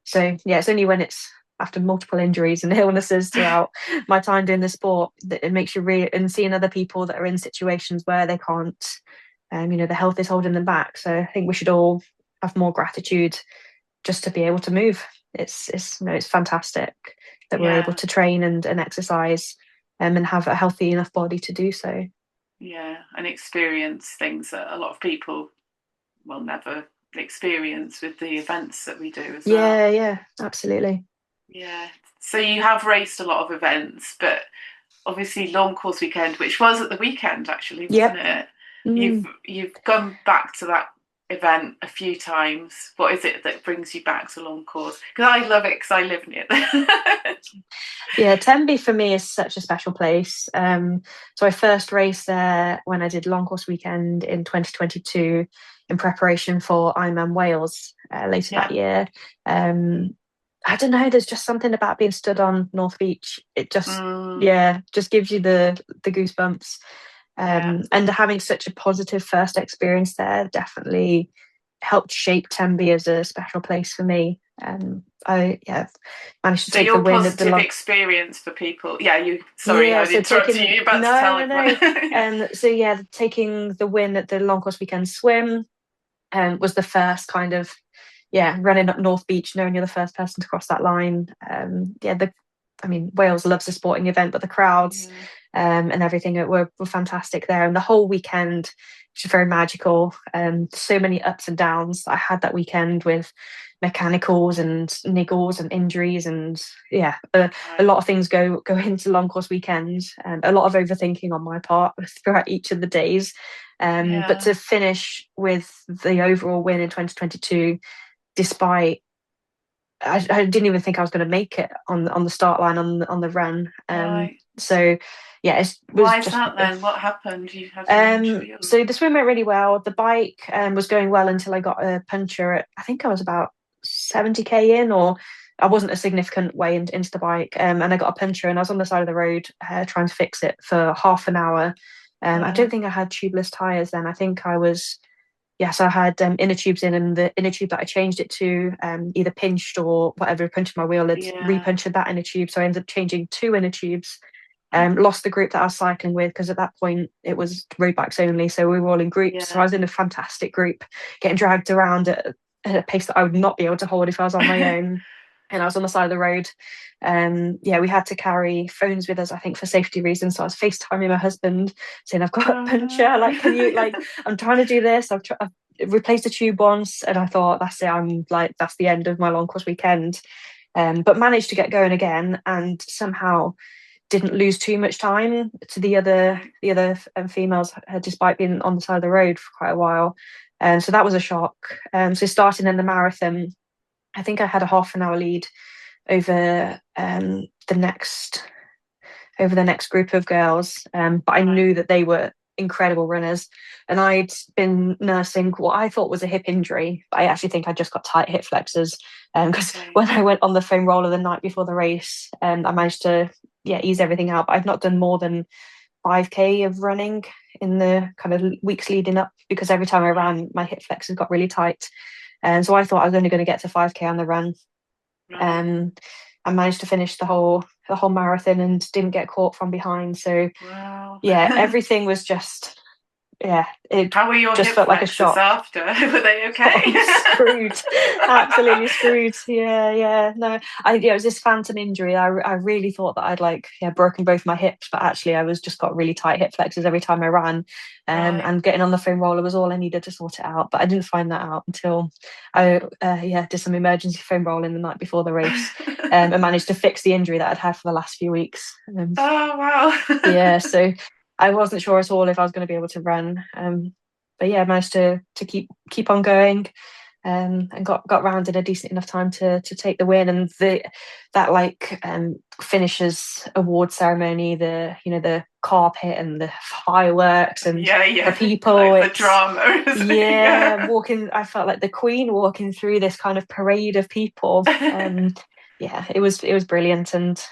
So yeah, it's only when it's after multiple injuries and illnesses throughout my time doing the sport that it makes you really, and seeing other people that are in situations where they can't, the health is holding them back. So I think we should all have more gratitude just to be able to move. It's fantastic that we're able yeah, to train and exercise, and have a healthy enough body to do so. yeah, and experience things that a lot of people will never experience with the events that we do as well. Yeah, yeah, absolutely. Yeah. So you have raced a lot of events, but obviously long course weekend, which was at the weekend actually, wasn't Yep. it? You've Mm. you've gone back to that event a few times. What is it that brings you back to long course? Because I love it because I live near there. Yeah, Tenby for me is such a special place. So I first raced there when I did long course weekend in 2022 in preparation for Ironman Wales later that Yeah. year. Um, I don't know. There's just something about being stood on North Beach. It just, Mm, yeah, just gives you the goosebumps. yeah. And having such a positive first experience there definitely helped shape Tenby as a special place for me. I yeah managed to So take the your win at the positive long. experience for people. Yeah, you sorry, Yeah, I so interrupted you. taking You're about to no, tell no, everyone. no. Yeah. So yeah, taking the win at the long course weekend swim was the first kind of running up North Beach, knowing you're the first person to cross that line. I mean, Wales loves a sporting event, but the crowds Yeah. and everything were fantastic there, and the whole weekend was very magical. So many ups and downs I had that weekend with mechanicals and niggles and injuries, and yeah, a Right. lot of things go into long course weekends, and a lot of overthinking on my part throughout each of the days. But Yeah. to finish with the overall win in 2022, despite I didn't even think I was going to make it on the start line on the run. Right. So yeah, it was Why is just that then? What happened? You had an injury or? so the swim went really well. The bike was going well until I got a puncture at, I think I was about 70k in, or I wasn't a significant way into the bike. And I got a puncture and I was on the side of the road trying to fix it for half an hour. I Yeah. don't think I had tubeless tires then. I think I was, yes, I had inner tubes in, and the inner tube that I changed it to either pinched or whatever, punctured my wheel had Yeah. repunctured that inner tube. So I ended up changing two inner tubes. Oh, Lost the group that I was cycling with because at that point it was road bikes only, so we were all in groups. So I yeah. was in a fantastic group, getting dragged around at a pace that I would not be able to hold if I was on my own. And I was on the side of the road. Yeah, we had to carry phones with us, I think, for safety reasons. So I was FaceTiming my husband, saying, "I've got a Oh puncture. Like, can you no. like? I'm trying to do this. I've replaced the tube once, and I thought that's it. I'm like, that's the end of my long course weekend." But managed to get going again, and somehow didn't lose too much time to Right. the other females, despite being on the side of the road for quite a while. So that was a shock. So starting in the marathon, I think I had a half an hour lead over the next group of girls, but I Right. knew that they were incredible runners, and I'd been nursing what I thought was a hip injury, but I actually think I just got tight hip flexors. Because Okay. when I went on the foam roller the night before the race, I managed to ease everything out. But I'd not done more than 5k of running in the kind of weeks leading up, because every time I Right. ran, my hip flexors got really tight, and so I thought I was only going to get to 5k on the run. Right. Um, I managed to finish the whole marathon and didn't get caught from behind. So Wow. yeah, everything was just, yeah, it How were your just hip felt like a flexors shock. after? Were they Oh, okay? I'm screwed. Absolutely screwed. Yeah, yeah. No, it was this phantom injury. I really thought that I'd like, yeah, broken both my hips, but actually I was just got really tight hip flexors every time I ran. Right. And getting on the foam roller was all I needed to sort it out. But I didn't find that out until I, did some emergency foam rolling the night before the race, and managed to fix the injury that I'd had for the last few weeks. Oh wow. Yeah, so I wasn't sure at all if I was going to be able to run. But yeah, I managed to keep on going, and got round in a decent enough time to take the win. And that like finishers award ceremony, the carpet and the fireworks and Yeah, the yeah. people, Like the it's, drama, isn't it? yeah, Yeah. walking, I felt like the queen walking through this kind of parade of people. Yeah, it was brilliant. And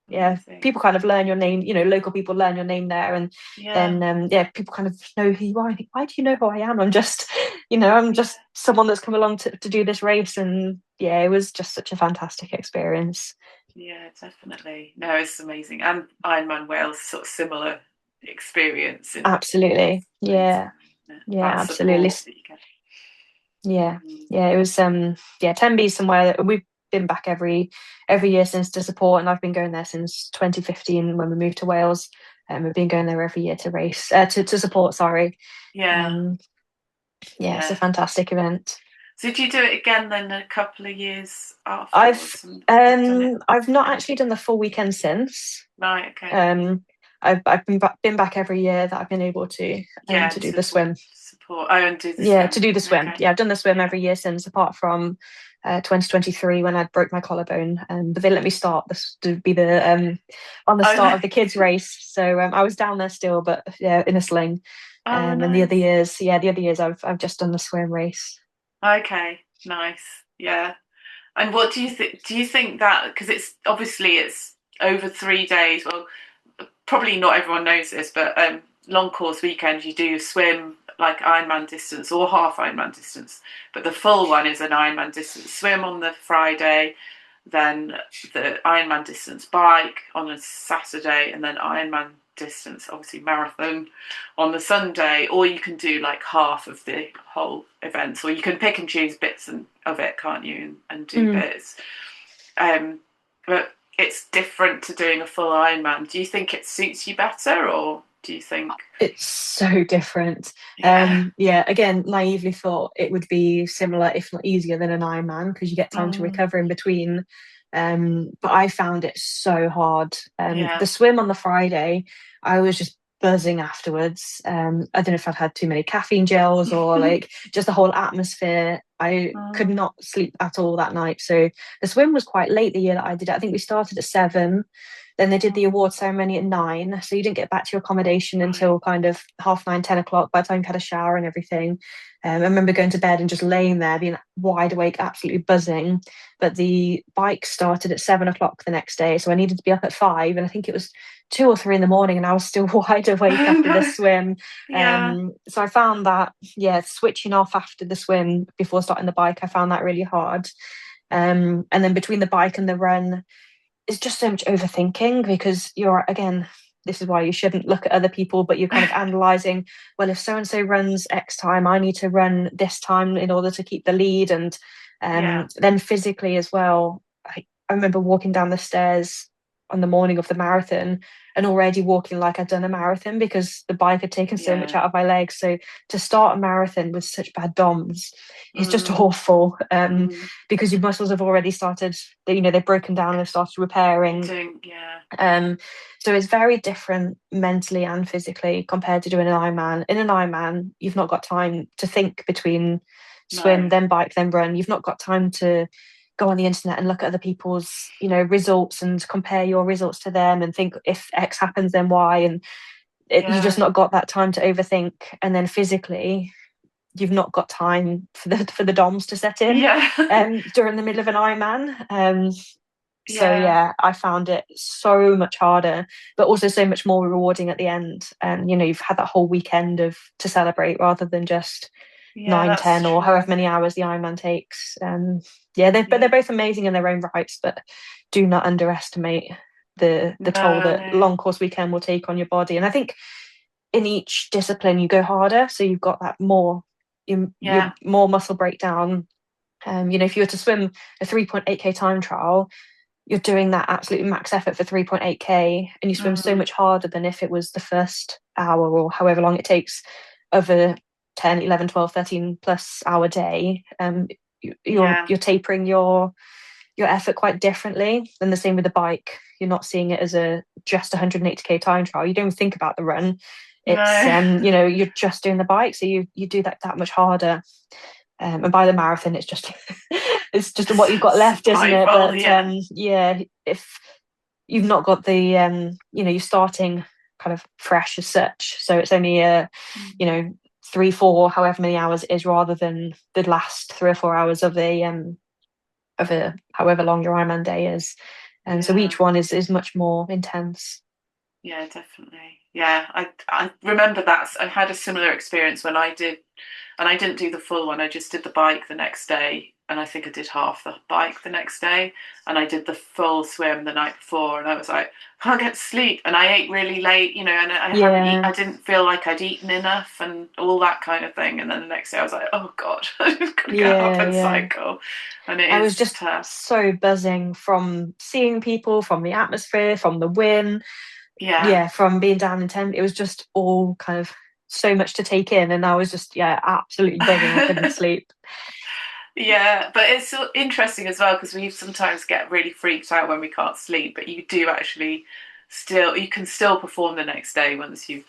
yeah, Amazing. people kind of learn your name, local people learn your name there, and Yeah. then yeah, people kind of know who you are. I think, why do you know who I am? I'm just someone that's come along to do this race. And yeah, it was just such a fantastic experience. Yeah, definitely. No, it's amazing. And Ironman Wales, sort of similar experience in Absolutely. amazing, Yeah, isn't it? yeah, That absolutely. support that you get. Yeah, Mm. yeah, it was yeah, Tenby is somewhere that we've been back every year since to support, and I've been going there since 2015 when we moved to Wales. And we've been going there every year to race, to support, sorry. Yeah, um yeah, it's a yeah. fantastic event. So did you do it again then a couple of years I've afterwards and done it? I've not actually done the full weekend since. Right, okay. um I've been back every year that I've been able Yeah, to and do the swim. support. Oh, and do the Yeah, to swim. do the swim. Okay. Yeah, I've done the swim Yeah. every year since, apart from 2023 when I broke my collarbone. But they let me start this to be the on the Oh, start no. of the kids' race. So I was down there still, but yeah, in a sling. Oh, And the other nice. years, yeah, the other years I've just done the swim race. Okay, nice. Yeah. And what do you think? Do you think that because it's over 3 days? Well, probably not everyone knows this, but long course weekend you do swim like Ironman distance or half Ironman distance, but the full one is an Ironman distance swim on the Friday, then the Ironman distance bike on a Saturday, and then Ironman distance, obviously marathon, on the Sunday. Or you can do like half of the whole events, or you can pick and choose bits of it, can't you, and do Mm. bits. But it's different to doing a full Ironman. Do you think it suits you better, or? do you think? It's so different. Yeah. Yeah, again, naively thought it would be similar, if not easier, than an Ironman because you get time to Mm, recover in between. But I found it so hard. yeah. The swim on the Friday, I was just buzzing afterwards. I don't know if I'd had too many caffeine gels or like just the whole atmosphere. I could Mm, not sleep at all that night. So the swim was quite late the year that I did it. I think we started at 7. Then they did the mm, award ceremony at 9, so you didn't get back to your accommodation right. until kind of half 9, 10 o'clock. By the time you had a shower and everything, I remember going to bed and just laying there, being wide awake, absolutely buzzing. But the bike started at 7 o'clock the next day, so I needed to be up at 5, and I think it was 2 or 3 in the morning, and I was still wide awake Oh after the no. swim. Yeah. So I found that, yeah, switching off after the swim before starting the bike, I found that really hard. And then between the bike and the run, it's just so much overthinking because you're, again, this is why you shouldn't look at other people, but you're kind of analyzing, well, if so and so runs X time, I need to run this time in order to keep the lead. And Yeah. then physically as well, I remember walking down the stairs on the morning of the marathon and already walking like I'd done a marathon because the bike had taken so much Yeah. out of my legs. So to start a marathon with such bad DOMs is just Mm, awful. mm. Because your muscles have already started, they've broken down and started You repairing. doing, yeah. Um, so it's very different mentally and physically compared to doing an Ironman. In an Ironman, you've not got time to think between swim, No. then bike, then run. You've not got time to go on the internet and look at other people's, results and compare your results to them and think if X happens, then Y. And you just Yeah. not got that time to overthink. And then physically, you've not got time for the DOMs to set in Yeah. during the middle of an Ironman. So Yeah. yeah, I found it so much harder, but also so much more rewarding at the end. And you've had that whole weekend of to celebrate rather than just Yeah, nine, that's 10, or however true. many hours the Ironman takes. Yeah, they're Yeah. both amazing in their own rights, but do not underestimate the toll No, that no. long course weekend will take on your body. And I think in each discipline you go harder, so you've got that more Yeah. you more muscle breakdown. If you were to swim a 3.8K time trial, you're doing that absolute max effort for 3.8K and you swim so Mm, much harder than if it was the first hour or however long it takes of a 10, 11, 12, 13 plus hour day. You're yeah. tapering your effort quite differently. Than the same with the bike. You're not seeing it as a just 180K time trial. You don't think about the run. It's No. you're just doing the bike, so you do that much harder. And by the marathon, it's just it's just what you've got left, isn't it? Survival, But yeah. yeah, if you've not got the you're starting kind of fresh as such, so it's only you Mm, know 3, 4, however many hours it is, rather than the last 3 or 4 hours of a however long your Ironman day is. And so yeah. each one is much more intense. Yeah, definitely. Yeah, I remember that. I had a similar experience when I did, and I didn't do the full one. I just did the bike the next day, and I think I did half the bike the next day, and I did the full swim the night before, and I was like, I can't get sleep, and I ate really late, and I hadn't eat. Yeah, I didn't feel like I'd eaten enough, and all that kind of thing. And then the next day, I was like, oh God, I just got to get up yeah, and yeah. cycle, and it I was is just tough. so buzzing from seeing people, from the atmosphere, from the win, Yeah. yeah, from being down in 10. It was just all kind of so much to take in, and I was just, yeah, absolutely buzzing. I couldn't sleep. Yeah, but it's so interesting as well because we sometimes get really freaked out when we can't sleep, but you do actually you can still perform the next day once you've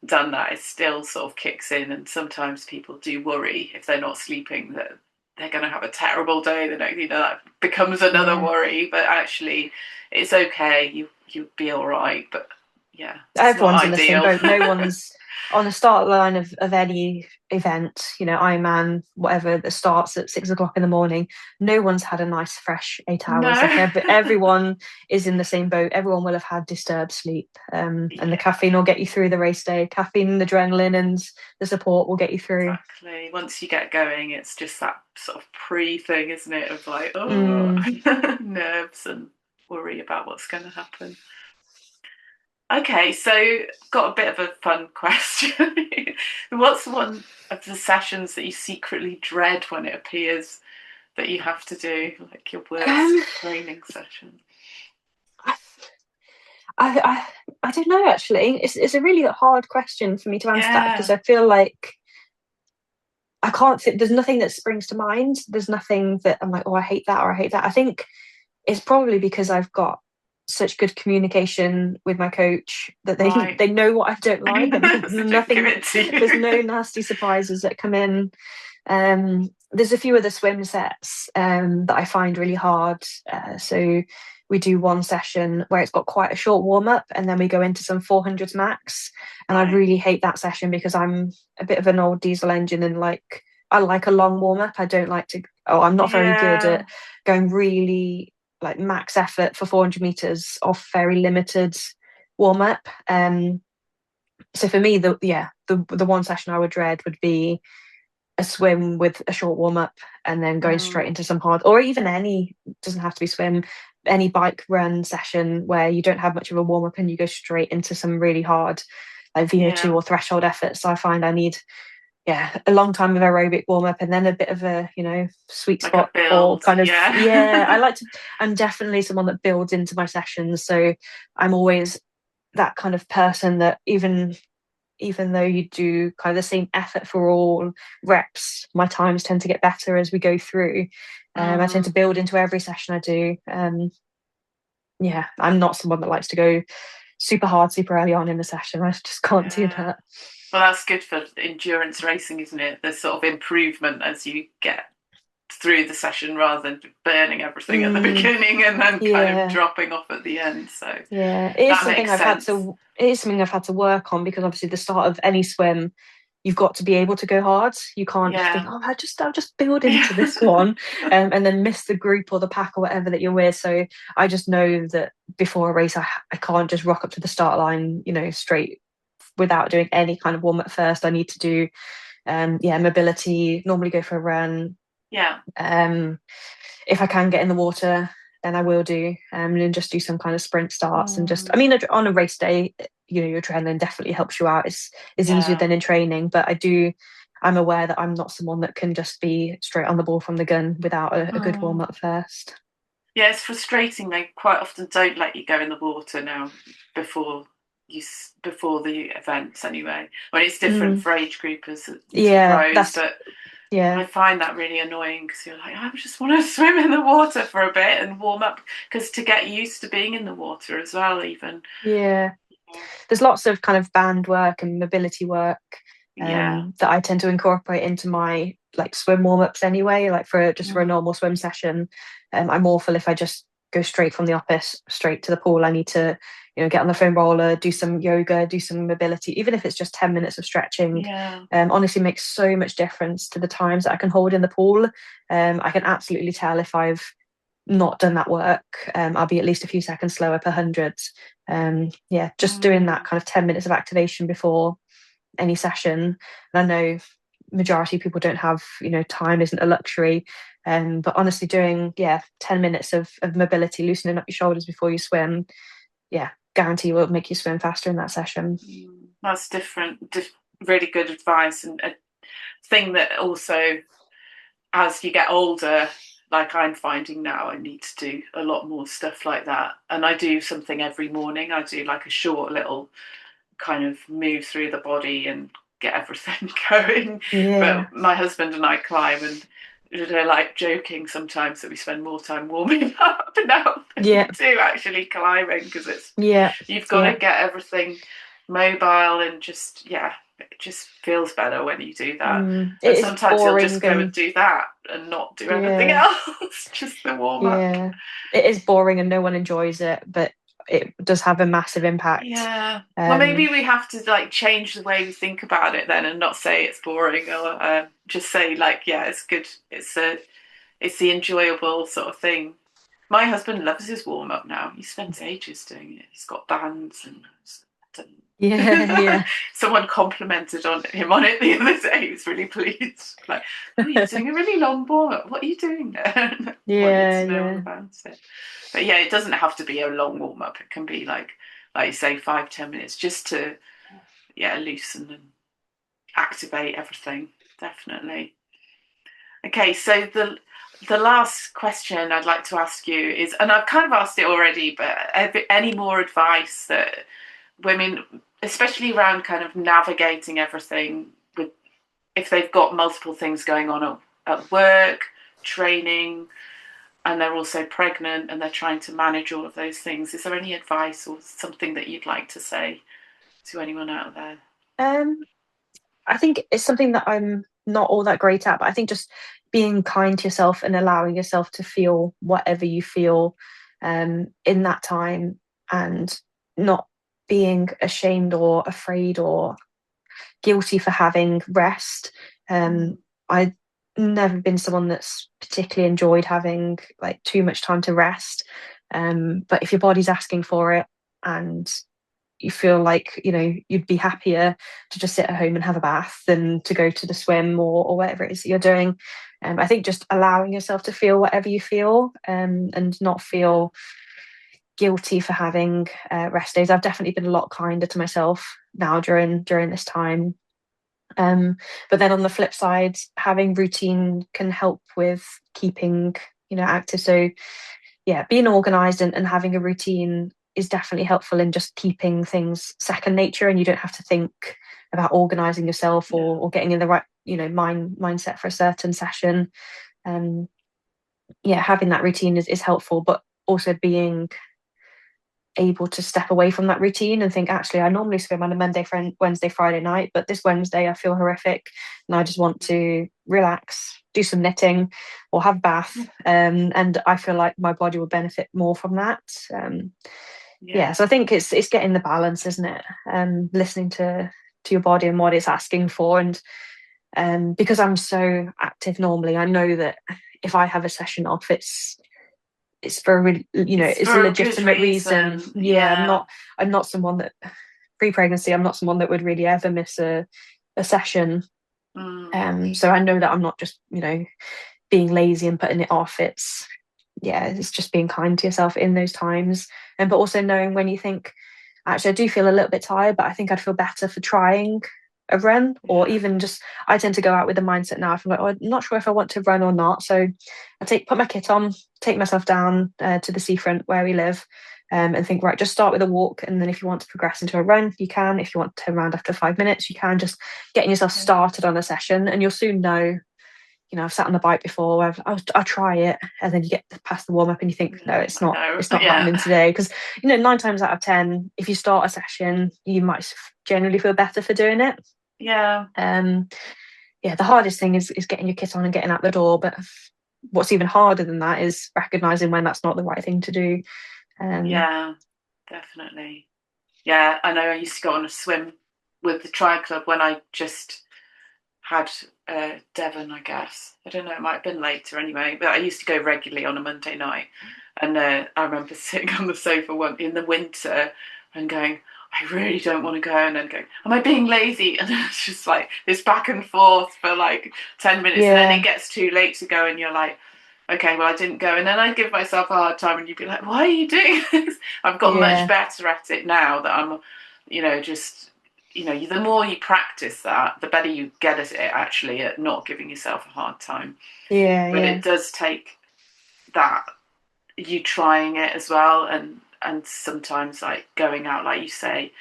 done that. It still sort of kicks in, and sometimes people do worry if they're not sleeping that they're going to have a terrible day. The next, that becomes another Yeah, worry, but actually, it's okay. You'll be all right. But yeah, it's not everyone's in the same ideal. boat. No one's on the start line of any event, Ironman, whatever, that starts at 6 o'clock in the morning. No one's had a nice, fresh 8 hours. Like No. everyone is in the same boat. Everyone will have had disturbed sleep. And the Yeah. caffeine will get you through the race day. Caffeine and adrenaline and the support will get you through. Exactly. Once you get going, it's just that sort of pre thing, isn't it? Of like, oh, Mm. nerves and worry about what's going to happen. Okay, so got a bit of a fun question. What's one of the sessions that you secretly dread when it appears that you have to do, like your worst Um, training session? I don't know actually. It's a really hard question for me to answer that because Yeah, I feel like I can't think. There's nothing that springs to mind. There's nothing that I'm like, oh, I hate that or I hate that. I think it's probably because I've got such good communication with my coach that they right. they know what I don't like, and So don't give nothing. it to There's no you. nasty surprises that come in. There's a few other swim sets that I find really hard. So we do one session where it's got quite a short warm up, and then we go into some 400s max. And I Right. really hate that session because I'm a bit of an old diesel engine, and like I like a long warm up. I don't like to. Oh, I'm not very good Yeah. at going really like max effort for 400 meters off very limited warm up. So for me, the one session I would dread would be a swim with a short warm up and then going straight Mm, into some hard, or even any, doesn't have to be swim, any bike run session where you don't have much of a warm up and you go straight into some really hard like VO2 yeah. or threshold efforts. So I find I need, yeah, a long time of aerobic warm up and then a bit of a, sweet Like a spot or build. kind of, yeah, Yeah. I'm definitely someone that builds into my sessions. So I'm always that kind of person that even though you do kind of the same effort for all reps, my times tend to get better as we go through. I tend to Mm, build into every session I do. Yeah, I'm not someone that likes to go super hard, super early on in the session. I just can't do yeah. that. Well, that's good for endurance racing, isn't it? The sort of improvement as you get through the session rather than burning everything at the Mm, beginning and then kind of yeah, dropping off at the end. So yeah. that makes sense. It is something I've had to work on because obviously the start of any swim, you've got to be able to go hard. You can't just think, Yeah. oh, I'll just build into Yeah. this one, and then miss the group or the pack or whatever that you're with. So I just know that before a race, I can't just rock up to the start line, straight without doing any kind of warm up first. I need to do, yeah, mobility. Normally go for a run. Yeah. Um, if I can get in the water, then I will do, and just do some kind of sprint starts and just. I Mm, mean, on a race day, your adrenaline definitely helps you out. It's easier yeah. than in training, but I do. I'm aware that I'm not someone that can just be straight on the ball from the gun without a good warm Mm. up first. Yeah, it's frustrating. They quite often don't let you go in the water now before before the events anyway. When it's different Mm, for age groupers to yeah, pros, that's but I yeah, find that really annoying because you're like, I just want to swim in the water for a bit and warm up because to get used to being in the water as well, even. yeah. There's lots of kind of band work and mobility work Yeah. that I tend to incorporate into my like swim warm ups anyway. Like for a Mm, normal swim session, I'm awful if I just go straight from the office straight to the pool. I need to, get on the foam roller, do some yoga, do some mobility, even if it's just 10 minutes of stretching. yeah. Honestly, makes so much difference to the times that I can hold in the pool. I can absolutely tell if I've not done that work. I'll be at least a few seconds slower per hundred. Yeah, just doing that Mm, kind of 10 minutes of activation before any session. And I know majority of people don't have, time isn't a luxury. But honestly, doing 10 minutes of mobility, loosening up your shoulders before you swim, yeah, guarantee will make you swim faster in that session. that's different. Really good advice and a thing that also as you get older, like I'm finding now, I need to do a lot more stuff like that. And I do something every morning. I do like a short little kind of move through the body and get everything going. Yeah, But my husband and I climb and they're like joking sometimes that we spend more time warming up now than we yeah, do actually climbing because it's yeah, you've got to yeah. get everything mobile and just it just feels better when you do that. And It is sometimes you'll just boring go and and do that and not do anything yeah. else, just the warm up. Yeah, it is boring and no one enjoys it, but it does have a massive impact. Yeah. Well, maybe Um, we have to like change the way we think about it then, and not say it's boring, or just say like, yeah, it's good. It's the enjoyable sort of thing. My husband loves his warm up now. He spends ages doing it. He's got bands and yeah, yeah, someone complimented on him on it the other day. He was really pleased. Like, oh, you're doing a really long warm up. What are you doing there? Wanted yeah, to know all yeah. about it. But yeah, it doesn't have to be a long warm up. It can be like you say, 5-10 minutes, just to loosen and activate everything. Definitely. Okay, so the last question I'd like to ask you is, and I've kind of asked it already, but any more advice that women, especially around kind of navigating everything with, if they've got multiple things going on at work, training, and they're also pregnant and they're trying to manage all of those things. Is there any advice or something that you'd like to say to anyone out there? Um, I think it's something that I'm not all that great at, but I think just being kind to yourself and allowing yourself to feel whatever you feel in that time, and not being ashamed or afraid or guilty for having rest. I've never been someone that's particularly enjoyed having like too much time to rest. But if your body's asking for it and you feel like, you'd be happier to just sit at home and have a bath than to go to the swim or whatever it is that you're doing. I think just allowing yourself to feel whatever you feel, and not feel guilty for having rest days. I've definitely been a lot kinder to myself now during this time. But then on the flip side, having routine can help with keeping, active. So yeah, being organized and having a routine is definitely helpful in just keeping things second nature, and you don't have to think about organizing yourself Yeah. or getting in the right, mindset for a certain session. Um, yeah, having that routine is helpful, but also being able to step away from that routine and think, actually, I normally swim on a Monday, Wednesday, Friday night, but this Wednesday I feel horrific and I just want to relax, do some knitting or have a bath. And I feel like my body will benefit more from that. Yeah, Yeah. so I think it's getting the balance, isn't it? Listening to your body and what it's asking for. And because I'm so active normally, I know that if I have a session off, it's for a really, It's it's a for a good legitimate reason. reason. Yeah, Yeah. I'm not someone that pre-pregnancy, I'm not someone that would really ever miss a session. Mm. So I know that I'm not just, being lazy and putting it off. It's just being kind to yourself in those times. And but also knowing when you think, actually, I do feel a little bit tired, but I think I'd feel better for trying a run, or Yeah. even just, I tend to go out with the mindset now, if I'm like, oh, I'm not sure if I want to run or not. So put my kit on, take myself down to the seafront where we live, and think, right, just start with a walk. And then if you want to progress into a run, you can. If you want to turn around after 5 minutes, you can. Just getting yourself Yeah. started on a session, and you'll soon know. I've sat on the bike before. I'll try it, and then you get past the warm up, and you think, no, Yeah, it's I not. know. It's not Yeah. happening today. Because 9 times out of 10, if you start a session, you might generally feel better for doing it. Yeah. Um, yeah, the hardest thing is getting your kit on and getting out the door. But what's even harder than that is recognizing when that's not the right thing to do. Um, Yeah. Definitely. Yeah, I know I used to go on a swim with the tri club when I just had Devon, I guess. I don't know, it might have been later anyway, but I used to go regularly on a Monday night. And I remember sitting on the sofa one in the winter and going, I really don't want to go. And then going, am I being lazy? And then it's just like this back and forth for like 10 minutes. And then it yeah, gets too late to go, and you're like, okay, well, I didn't go. And then I give myself a hard time, and you'd be like, why are you doing this? I've got much yeah, better at it now that I'm, just the more you practice that, the better you get at it, actually, at not giving yourself a hard time. yeah, But yeah, it does take that, you trying it as well, and sometimes like going out, like you say,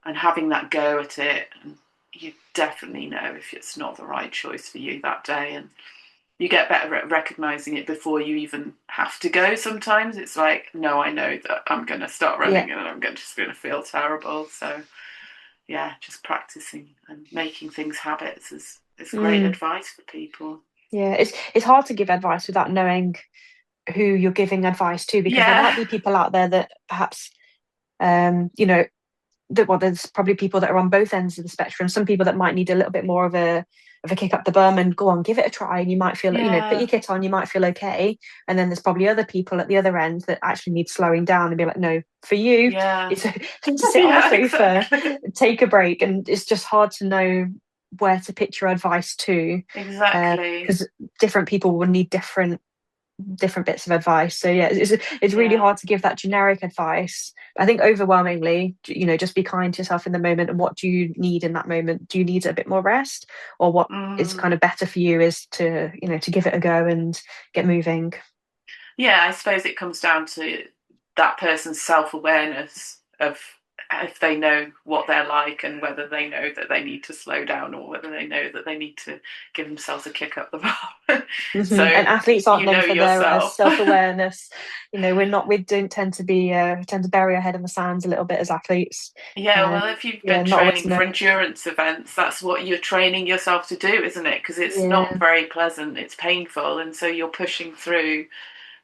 and having that go at it, and you definitely know if it's not the right choice for you that day, and you get better at recognizing it before you even have to go. Sometimes it's like, no, I know that I'm going to start yeah. running and just going to feel terrible. So yeah, just practicing and making things habits is great Mm, advice for people. yeah. It's hard to give advice without knowing who you're giving advice to, because there Yeah, might be people out there that perhaps um you know there's probably people that are on both ends of the spectrum. Some people that might need a little bit more of a kick up the bum and go on, give it a try, and you might feel, put your yeah, kit on, you might feel okay. And then there's probably other people at the other end that actually need slowing down and be like, no, for you, yeah, it's to sit on a yeah, sofa, exactly, take a break. And it's just hard to know where to pitch your advice to, exactly. because different people will need different different bits of advice. So yeah, it's really hard to give that generic advice. I think overwhelmingly, just be kind to yourself in the moment. And what do you need in that moment? Do you need a bit more rest, or what is kind of better for you is to to give it a go and get moving? Yeah, I suppose it comes down to that person's self-awareness of if they know what they're like and whether they know that they need to slow down or whether they know that they need to give themselves a kick up the bum. So And athletes aren't you known know for their yourself. self-awareness. We don't tend to bury our head in the sands a little bit as athletes. Yeah, well, if you've been Not always training for known. endurance events, that's what you're training yourself to do, isn't it? Because it's not Yeah, very pleasant, it's painful. And so you're pushing through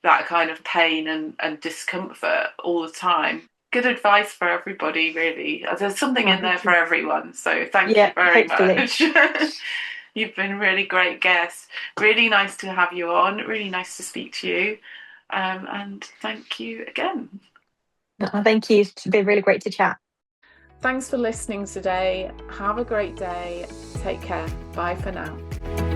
that kind of pain and discomfort all the time. Good advice for everybody, really. There's something oh, in there thank for you. everyone. So thank you Yeah, very hopefully. much. You've been a really great guest. Really nice to have you on. Really nice to speak to you. And thank you again. Thank you. It's been really great to chat. Thanks for listening today. Have a great day. Take care. Bye for now.